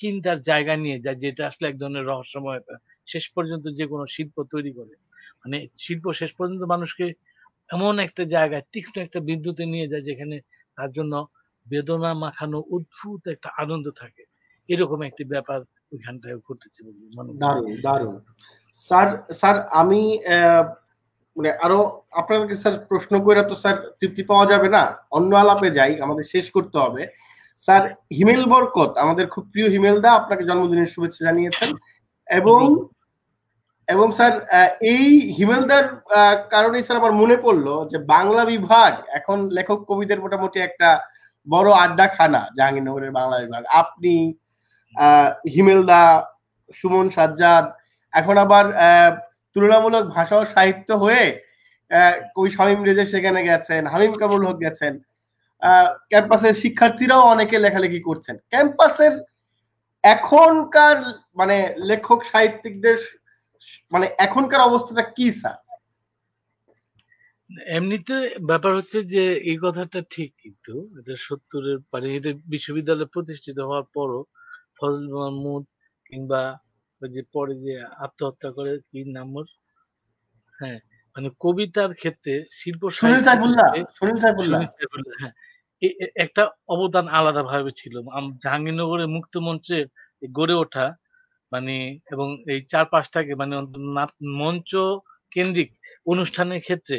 চিন্তার জায়গা নিয়ে যায়, যেটা আসলে এক ধরনের রহস্যময়তা শেষ পর্যন্ত যে কোনো শিল্প তৈরি করে। মানে শিল্প শেষ পর্যন্ত মানুষকে এমন একটা জায়গায় তীক্ষ্ণ একটা বিদ্যুতে নিয়ে যায় যেখানে তার জন্য বেদনা মাখানো অদ্ভুত একটা আনন্দ থাকে। এরকম একটি ব্যাপার ওইখানটায় ঘটেছে বলে মনে করি। দারুণ দারুণ। স্যার স্যার আমি মানে আরো আপনাকে স্যার প্রশ্ন করে তো স্যার তৃপ্তি পাওয়া যাবে না, অন্য আলাপে যাই, আমাদের শেষ করতে হবে। স্যার হিমেল বরকত, আমাদের খুব প্রিয় হিমেলদা, আপনাকে জন্মদিনের শুভেচ্ছা জানিয়েছেন। এবং এবং স্যার এই হিমেলদার কারণেই স্যার আমার মনে পড়লো যে বাংলা বিভাগ এখন লেখক কবিদের মোটামুটি একটা বড় আড্ডাখানা, জাহাঙ্গীরনগরের বাংলা বিভাগ। আপনি, হিমেলদা, সুমন সাজ্জাদ, এখন আবার তুলনামূলক ভাষা ও সাহিত্য হয়ে কবি শামীম রেজা সেখানে গেছেন, হামিম কামরুল হক গেছেন, ক্যাম্পাসের শিক্ষার্থীরাও অনেকে লেখালেখি করছেন। ক্যাম্পাসের এখনকার মানে লেখক সাহিত্যিকদের মানে এখনকার অবস্থাটা কি স্যার? এমনিতে ব্যাপার হচ্ছে যে এই কথাটা ঠিক, কিন্তু এটা 70-এর মানে এটা বিশ্ববিদ্যালয় প্রতিষ্ঠিত হওয়ার পরও ফজল মাহমুদ কিংবা ওই যে পরে যে আত্মহত্যা করে কি নাম ওর, হ্যাঁ, মানে কবিতার ক্ষেত্রে শিল্প সুনীল সাইফুল্লাহ, সুনীল সাইফুল্লাহ, হ্যাঁ, একটা অবদান আলাদা ভাবে ছিল। জাহাঙ্গীরনগরের মুক্ত মঞ্চে গড়ে ওঠা মানে এবং এই চারপাশটাকে মানে মঞ্চ কেন্দ্রিক অনুষ্ঠানের ক্ষেত্রে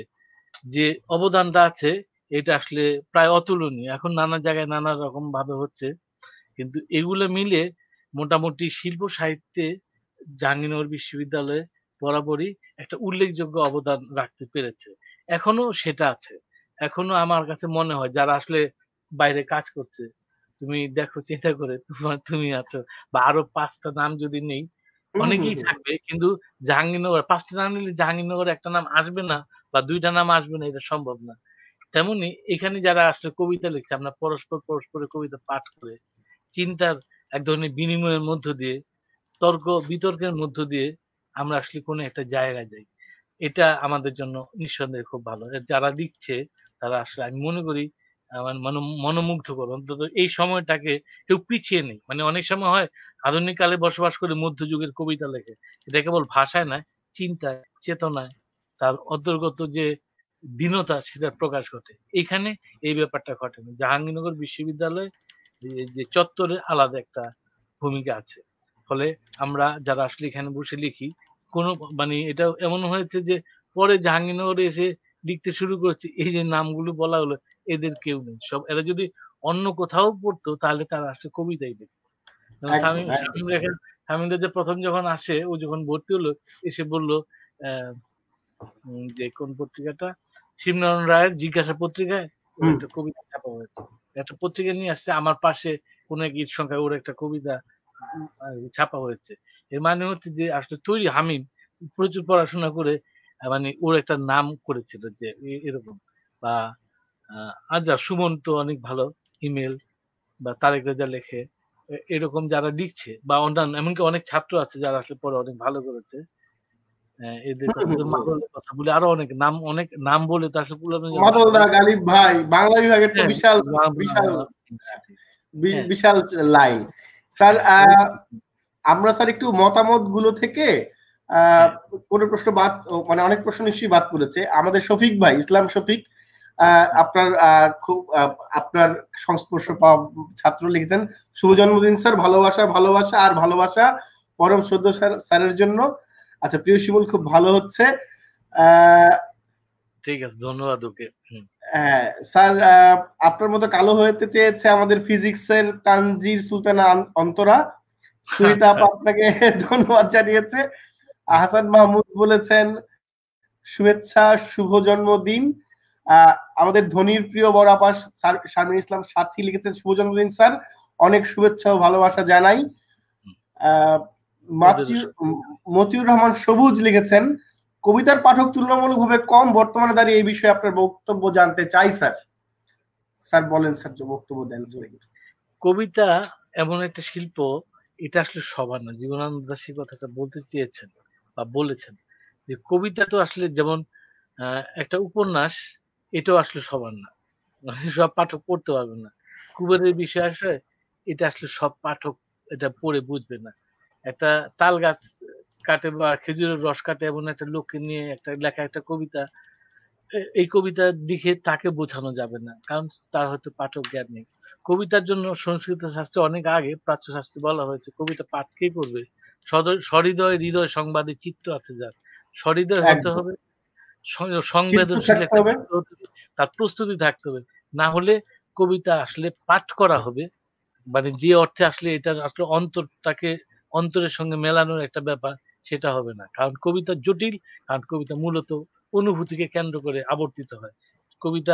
যে অবদানটা আছে এটা আসলে প্রায় অতুলনীয়। এখন নানা জায়গায় নানা রকম ভাবে হচ্ছে, কিন্তু এগুলো মিলে মোটামুটি শিল্প সাহিত্যে জাহাঙ্গীরনগর বিশ্ববিদ্যালয়ে বরাবরই একটা উল্লেখযোগ্য অবদান রাখতে পেরেছে। এখনো সেটা আছে। এখনো আমার কাছে মনে হয় যারা আসলে বাইরে কাজ করছে, তুমি দেখো চিন্তা করে তুমি আছো, বা আরো 5টা নাম যদি নেই, অনেকেই থাকবে, কিন্তু জাহাঙ্গীরনগর 5টা নাম নিলে জাহাঙ্গীরনগর একটা নাম আসবে না বা 2টা নাম আসবে না, এটা সম্ভব না। তেমনি এখানে যারা আসলে কবিতা লিখছে, আমরা পরস্পরের কবিতা পাঠ করে চিন্তার এক ধরনের বিনিময়ের মধ্য দিয়ে, বিতর্কের মধ্য দিয়ে আমরা আসলে কোনো একটা জায়গায় যাই। এটা আমাদের জন্য নিঃসন্দেহে খুব ভালো। যারা লিখছে তারা আসলে আমি মনে করি মনোমুগ্ধকর। অন্তত এই সময়টাকে কেউ পিছিয়ে নেই। মানে অনেক সময় হয় আধুনিক কালে বসবাস করে মধ্যযুগের কবিতা লেখে। এটা কেবল ভাষায় নয়, চিন্তায়, চেতনায় তার অন্তর্গত যে দীনতা সেটার প্রকাশ ঘটে। এখানে এই ব্যাপারটা ঘটেনি। জাহাঙ্গীরনগর বিশ্ববিদ্যালয় যে চত্বরের আলাদা একটা ভূমিকা আছে। ফলে আমরা যারা আসলে এখানে বসে লিখি, কোনো মানে এটা এমন হয়েছে যে পরে জাহাঙ্গীরনগরে এসে লিখতে শুরু করেছি, এই যে নামগুলো বলা হলো এদের কেউ নেই। সব এরা যদি অন্য কোথাও পড়তো তাহলে তারা আসলে কবিতাই লিখতো। শামীম রেজা প্রথম যখন আসে, ও যখন ভর্তি হলো এসে বলল যে কোন পত্রিকাটা, শিবনারায়ণ রায়ের জিজ্ঞাসা পত্রিকায় একটা কবিতা ছাপা হয়েছে, একটা পত্রিকা নিয়ে আসছে, আমার পাশে কোন এক ঈদ সংখ্যায় ওর একটা কবিতা ছাপা হয়েছে। এর মানে হচ্ছে যে আসলে তৈরি হামিম প্রচুর পড়াশোনা করে মানে ওর একটা নাম করেছিল যে এরকম। বা আচ্ছা, সুমন তো অনেক ভালো ইমেল বা তারেক রেজা লেখে, এরকম যারা লিখছে বা অন্যান্য এমনকি অনেক ছাত্র আছে যারা আসলে পরে অনেক ভালো করেছে। এদের কথা বলে আরো অনেক নাম বলে তো আসলে মাদলদা, গালিব ভাই, বাংলা বিভাগের তো বিশাল বিশাল বিশাল লাইন। স্যার আমরা স্যার একটু মতামত গুলো থেকে কোন প্রশ্ন বাদ, মানে অনেক প্রশ্ন নিশ্চয়ই বাদ করেছে আমাদের শফিক ভাই, ইসলাম শফিক, আপনার খুব আপনার সংস্পর্শ পাওয়া ছাত্র লিখেছেন, শুভ জন্মদিন স্যার, ভালোবাসা ভালোবাসা আর ভালোবাসা পরম শ্রদ্ধ স্যারের জন্য। আচ্ছা, প্রিয় শিমুল, খুব ভালো হচ্ছে। ঠিক আছে, ধন্যবাদ ওকে। হ্যাঁ স্যার, আপনার মতো কালো হতে চেয়েছে আমাদের ফিজিক্সের তানজির সুলতানা অন্তরা। সুইতা আপা আপনাকে ধন্যবাদ জানিয়েছে। হাসান মাহমুদ বলেছেন শুভেচ্ছা, শুভ জন্মদিন। আমাদের ধনির প্রিয় বড় আপা শারমিন ইসলাম সাথী লিখেছেন শুভ জন্মদিন স্যার, অনেক শুভেচ্ছা ও ভালোবাসা জানাই। মতিউর রহমান সবুজ লিখেছেন কবিতার পাঠক তুলনামূলকভাবে কম, বর্তমানে দাঁড়িয়ে এই বিষয়ে আপনার বক্তব্য জানতে চাই স্যার। স্যার বলেন স্যার, যে বক্তব্য দেন। কবিতা এমন একটা শিল্প, এটা আসলে সবার না। জীবনানন্দ দাশ এই কথাটা বলতে চেয়েছেন বা বলেছেন যে কবিতা তো আসলে যেমন একটা উপন্যাস, এটাও আসলে সবার না, মানে সব পাঠক পড়তে পারবে না। কুবেরের বিষয় আসে, এটা আসলে সব পাঠক এটা পড়ে বুঝবে না। একটা তাল গাছ কাটে বা খেজুরের রস কাটে এমন একটা লোককে নিয়ে একটা লেখা একটা কবিতা, এই কবিতা লিখে তাকে বোঝানো যাবে না, কারণ তার হয়তো পাঠক জ্ঞান নেই। কবিতার জন্য সংস্কৃত শাস্ত্রে অনেক আগে প্রাচ্য শাস্ত্রে বলা হয়েছে কবিতা পাঠ কে করবে? সহৃদয় হৃদয় সংবাদে চিত্ত আছে যার। সহৃদয় হতে হবে, সংবেদনশীল একটা চিত্ত হতে হবে, তার প্রস্তুতি থাকতে হবে। না হলে কবিতা আসলে পাঠ করা হবে, মানে যে অর্থে আসলে এটা আসলে অন্তরটাকে অন্তরের সঙ্গে মেলানোর একটা ব্যাপার, সেটা হবে না। কারণ কবিতা জটিল, কারণ কবিতা মূলত অনুভূতিকে কেন্দ্র করে আবর্তিত হয়। কবিতা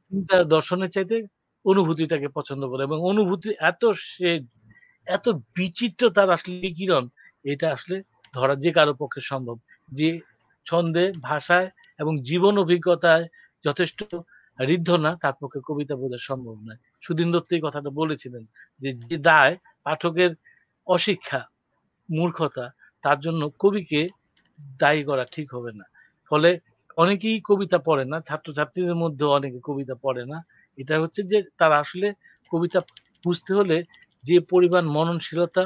চিন্তা দর্শনের চাইতে অনুভূতিটাকে পছন্দ করে, এবং অনুভূতি এত বিচিত্র তার আসলে কিরণ, এটা আসলে ধরা যে কারো পক্ষে সম্ভব। যে ছন্দে, ভাষায় এবং জীবন অভিজ্ঞতায় যথেষ্ট ঋদ্ধ না, তার পক্ষে কবিতা বোঝা সম্ভব নয়। সুধীন দত্ত এই কথাটা বলেছিলেন যে যে দায় পাঠকের অশিক্ষা, মূর্খতা, তার জন্য কবিকে দায়ী করা ঠিক হবে না। ফলে অনেকেই কবিতা পড়ে না, ছাত্রছাত্রীদের মধ্যে অনেকে কবিতা পড়ে না। এটা হচ্ছে যে তারা আসলে কবিতা বুঝতে হলে যে পরিমাণ মননশীলতা,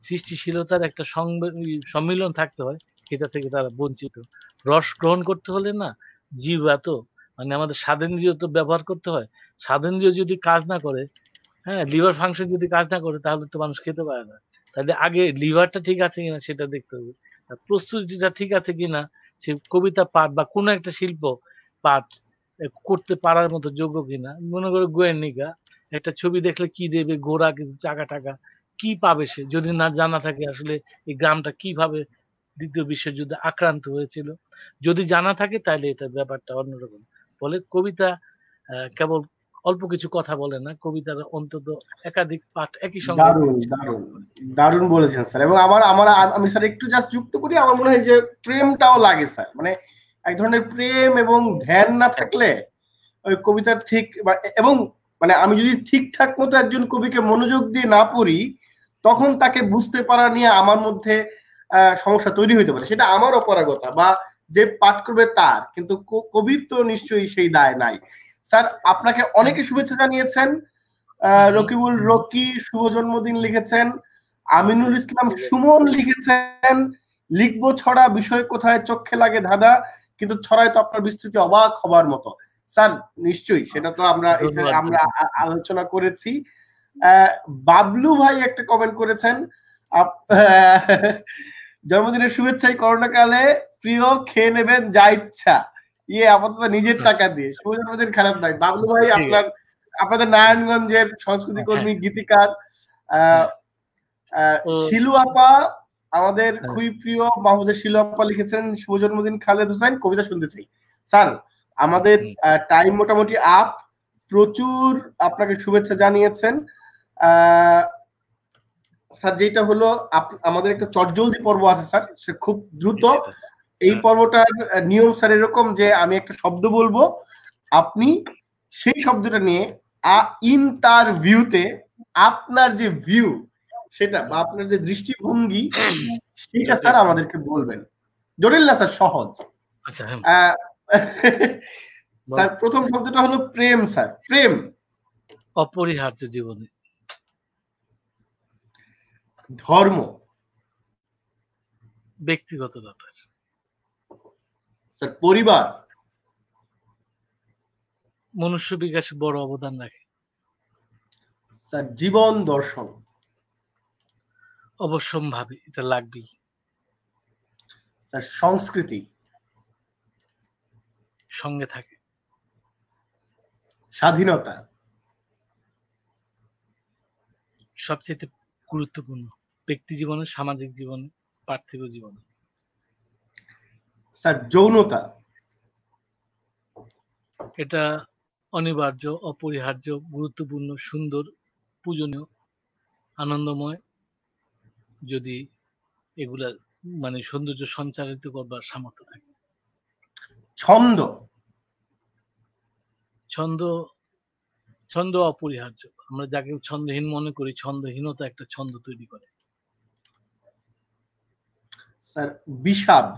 সৃষ্টিশীলতার একটা সম্মিলন থাকতে হয়, সেটা থেকে তারা বঞ্চিত। রস গ্রহণ করতে হলে না, জীব এত মানে আমাদের স্বাদেন্দ্রিয় তো ব্যবহার করতে হয়। স্বাদেন্দ্রিয় যদি কাজ না করে, হ্যাঁ, লিভার ফাংশন যদি কাজ না করে, তাহলে তো মানুষ খেতে পারে না। তাহলে আগে লিভারটা ঠিক আছে কিনা সেটা দেখতে হবে, আর প্রস্তুতিটা ঠিক আছে কিনা, সে কবিতা পাঠ বা কোনো একটা শিল্প পাঠ করতে পারার মতো যোগ্য কিনা। মনে করো গোয়েন্নিকা, একটা ছবি দেখলে কি দেবে, ঘোড়া কিছু চাকা টাকা, কি পাবে সে যদি না জানা থাকে আসলে এই গ্রামটা কিভাবে দ্বিতীয় বিশ্বযুদ্ধে আক্রান্ত হয়েছিল। যদি জানা থাকে তাহলে এটা ব্যাপারটা অন্যরকম। ফলে কবিতা কেবল অল্প কিছু কথা বলে না, কবিতার অন্তত একাধিক পাঠ একই সঙ্গে। দারুণ দারুণ দারুণ বলেছেন স্যার। এবং আমি স্যার একটু জাস্ট যুক্ত করি, আমার মনে হয় যে প্রেমটাও লাগে স্যার, মানে এক ধরনের প্রেম এবং ধ্যান না থাকলে ওই কবিতার ঠিক এবং মানে আমি যদি ঠিকঠাক মতো একজন কবিকে মনোযোগ দিয়ে না পড়ি, তখন তাকে বুঝতে পারা নিয়ে আমার মধ্যে সমস্যা তৈরি হইতে পারে। সেটা আমার অপারগতা বা যে পাঠ করবে তার, কিন্তু কবির তো নিশ্চয়ই সেই দায় নাই। স্যার আপনাকে অনেকে শুভেচ্ছা জানিয়েছেন। রকিবুল রকি শুভ জন্মদিন লিখেছেন। আমিনুল ইসলাম সুমন লিখেছেন লিখবো ছড়া, বিষয় কোথায় চোখে লাগে ধাঁধা, কিন্তু ছড়ায় তো আপনার বিস্তৃতি অবাক হবার মতো। স্যার নিশ্চয়ই, সেটা তো আমরা আলোচনা করেছি। বাবলু ভাই একটা কমেন্ট করেছেন, জন্মদিনের শুভেচ্ছাই করোনাকালে প্রিয়, খেয়ে নেবেন যা ইচ্ছা, আপাতত নিজের টাকা দিয়ে। শুভ জন্মদিন খালেদ ভাই। বাবলু ভাই আপনাদের নারায়ণগঞ্জের সংস্কৃতি কর্মী, গীতিকার। শিলু আপা, আমাদের খুবই প্রিয় মাহমুদের শিলু আপা লিখেছেন শুভ জন্মদিন খালেদ হোসেন, কবিতা শুনতে চাই। স্যার আমাদের টাইম মোটামুটি আপ, প্রচুর আপনাকে শুভেচ্ছা জানিয়েছেন। স্যার যেটা হলো আমাদের একটা চটজলদি পর্ব আছে স্যার, সে খুব দ্রুত। এই পর্বটার নিয়ম স্যার এরকম যে আমি একটা শব্দ বলবো, আপনি সেই শব্দটা নিয়ে ইন তার ভিউতে আপনার যে ভিউ সেটা বা আপনার যে দৃষ্টিভঙ্গি সেটা স্যার আমাদেরকে বলবেন। জটিল না স্যার, সহজ। স্যার প্রথম শব্দটা হলো প্রেম। স্যার প্রেম অপরিহার্য জীবনে। ধর্ম ব্যক্তিগত ব্যাপার। স্যার পরিবার মনুষ্য বিকাশে বড় অবদান রাখে। স্যার জীবন দর্শন অবশ্যম্ভাবী, এটা লাগবেই। স্যার সংস্কৃতি সঙ্গে থাকে। স্বাধীনতা সবচেয়ে গুরুত্বপূর্ণ ব্যক্তি জীবনে, সামাজিক জীবনে, পার্থিব জীবনে। স্যার যৌনতা এটা অনিবার্য, অপরিহার্য, গুরুত্বপূর্ণ, সুন্দর, পূজনীয়, আনন্দময়, যদি এগুলা মানে সৌন্দর্য সঞ্চারিত করবার সামর্থ্য থাকে। ছন্দ ছন্দ ছন্দ অপরিহার্য। আমরা যাকে ছন্দহীন মনে করি, ছন্দহীনতা একটা ছন্দ তৈরি করে। স্যার বিষাদ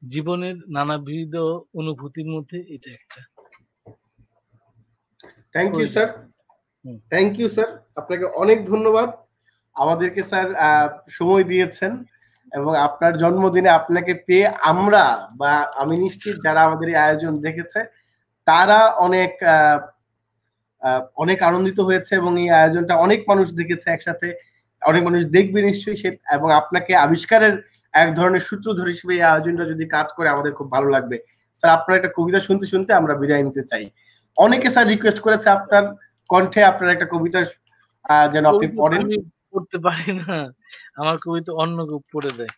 জীবনের নানাবিধ অনুভূতির মধ্যে এটা একটা। Thank you sir, thank you sir, আপনাকে অনেক ধন্যবাদ। আমাদেরকে স্যার সময় দিয়েছেন এবং আপনার জন্মদিনে আপনাকে পেয়ে আমরা বা আমি নিশ্চিত যারা আমাদের এই আয়োজন দেখেছে তারা অনেক অনেক আনন্দিত হয়েছে এবং এই আয়োজনটা অনেক মানুষ দেখেছে একসাথে, অনেক মানুষ দেখবে নিশ্চয়ই সে, এবং আপনাকে আবিষ্কারের এক ধরনের সূত্রধর হিসেবে এই আয়োজনটা যদি কাজ করে আমাদের খুব ভালো লাগবে। স্যার আপনার একটা কবিতা শুনতে শুনতে আমরা বিদায় নিতে চাই। অনেকে স্যার রিকোয়েস্ট করেছে আপনার কণ্ঠে আপনার একটা কবিতা যেন আপনি পড়েন। পড়তে পারি না, আমার কবিতা অন্য কেউ পড়ে দেয়।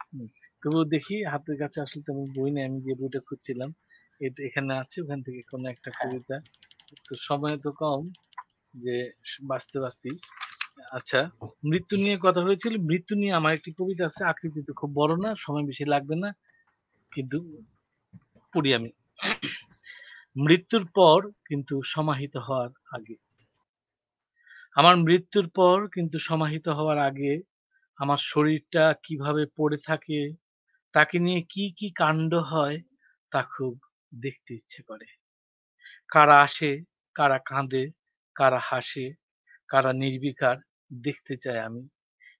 তবু দেখি, হাতের কাছে আসলে তেমন বই নেই, আমি যে বইটা খুঁজছিলাম এটা এখানে আছে, ওখান থেকে কোন একটা কবিতা। তো সময় তো কম যে বাঁচতে বাঁচতেই। আচ্ছা, মৃত্যু নিয়ে কথা হয়েছিল, মৃত্যু নিয়ে আমার একটি কবিতা আছে, আকৃতি তো খুব বড় না, সময় বেশি লাগবে না, কিন্তু পড়ি আমি। মৃত্যুর পর কিন্তু সমাহিত হওয়ার আগে, আমার মৃত্যুর পর কিন্তু সমাহিত হওয়ার আগে আমার শরীরটা কিভাবে পড়ে থাকে, তাকে নিয়ে কি কি কাণ্ড হয় তা খুব দেখতে ইচ্ছে করে। কারা আসে, কারা কাঁদে, কারা হাসে, কারা নির্বিকার দেখতে চাই আমি।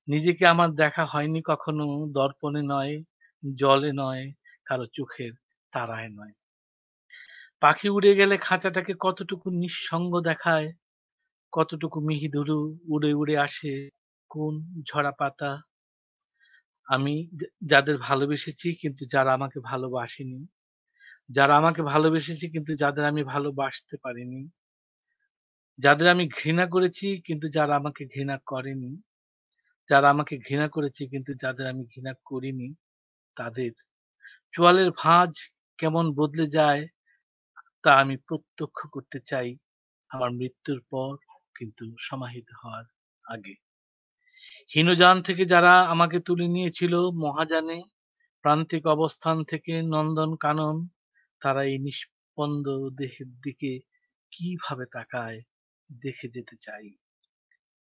নিজেকে আমার দেখা হয়নি কখনো, দর্পণে নয়, জলে নয়, কারো চোখের তারায় নয়। পাখি উড়ে গেলে খাঁচাটাকে কতটুকু নিঃসঙ্গ দেখায়, কতটুকু মিহিধুরু উড়ে উড়ে আসে কোন ঝরা পাতা। আমি যাদের ভালোবেসেছি কিন্তু যারা আমাকে ভালোবাসেনি, যারা আমাকে ভালোবেসেছি কিন্তু যাদের আমি ভালোবাসতে পারিনি, যাদের আমি ঘৃণা করেছি কিন্তু যারা আমাকে ঘৃণা করেনি, যারা আমাকে ঘৃণা করেছে কিন্তু যাদের আমি ঘৃণা করিনি, তাদের চোয়ালের ভাঁজ কেমন বদলে যায় তা আমি প্রত্যক্ষ করতে চাই আমার মৃত্যুর পর কিন্তু সমাহিত হওয়ার আগে। হীনযান থেকে যারা আমাকে তুলে নিয়েছিল মহাযানে, প্রান্তিক অবস্থান থেকে নন্দন কানন, তারা এই নিষ্পন্দ দেহের দিকে কিভাবে তাকায় দেখে যেতে চাই।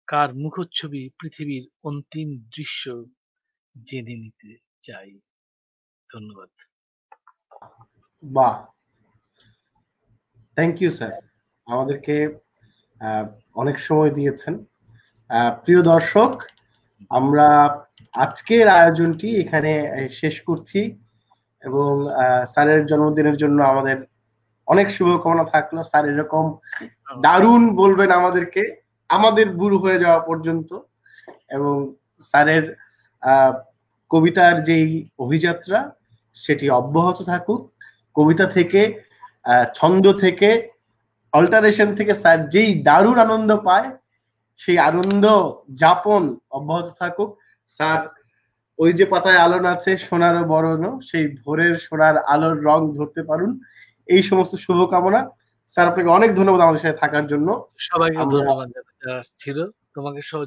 কার মুখচ্ছবি পৃথিবীর অন্তিম দৃশ্য জেনে নিতে চাই। ধন্যবাদ। বাহ, থ্যাংক ইউ স্যার, আমাদেরকে অনেক সময় দিয়েছেন। প্রিয় দর্শক, আমরা আজকের আয়োজনটি এখানে শেষ করছি এবং স্যারের জন্মদিনের জন্য আমাদের অনেক শুভকামনা থাকলো। স্যার এরকম দারুণ বলবেন আমাদেরকে, আমাদের বুড়ো হয়ে যাওয়া পর্যন্ত, এবং স্যারের কবিতার যেই অভিযাত্রা সেটি অব্যাহত থাকুক। কবিতা থেকে, ছন্দ থেকে, অল্টারেশন থেকে স্যার যেই দারুণ আনন্দ পায় সেই আনন্দ যাপন অব্যাহত থাকুক। স্যার ওই যে পাতায় আলো আছে সোনারও বরণ, সেই ভোরের সোনার আলোর রং ধরতে পারুন, এই সমস্ত শুভকামনা। স্যার আপনাকে অনেক ধন্যবাদ আমাদের সাথে থাকার জন্য। সবাইকে ধন্যবাদ যারা ছিল, তোমাকে সহ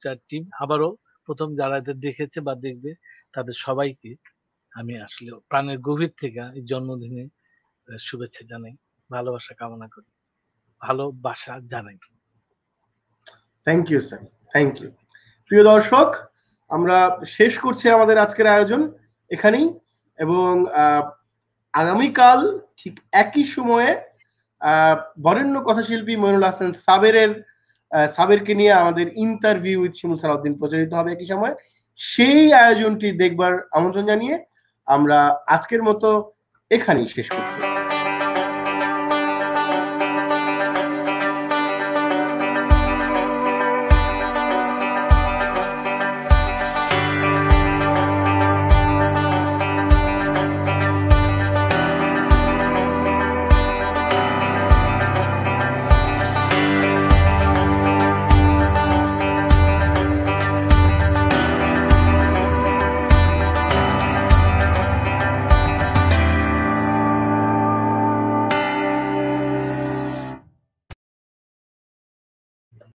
যার টিম, আবারও প্রথম যারা এদের দেখেছে বা দেখবে তাদের সবাইকে আমি আসলে প্রাণের গভীর থেকে এই জন্মদিনে শুভেচ্ছা জানাই, ভালোবাসা কামনা করি, ভালোবাসা জানাই। Thank you sir, thank you. প্রিয় দর্শক, আমরা শেষ করছি আমাদের আজকের আয়োজন এখানেই, এবং আগামীকাল ঠিক একই সময়ে বরেণ্য কথাশিল্পী মইনুল হাসান সাবেরকে নিয়ে আমাদের ইন্টারভিউ উইথ শিমুল সালাউদ্দিন প্রচারিত হবে একই সময়। সেই আয়োজনটি দেখবার আমন্ত্রণ জানিয়ে আমরা আজকের মতো এখানেই শেষ করছি।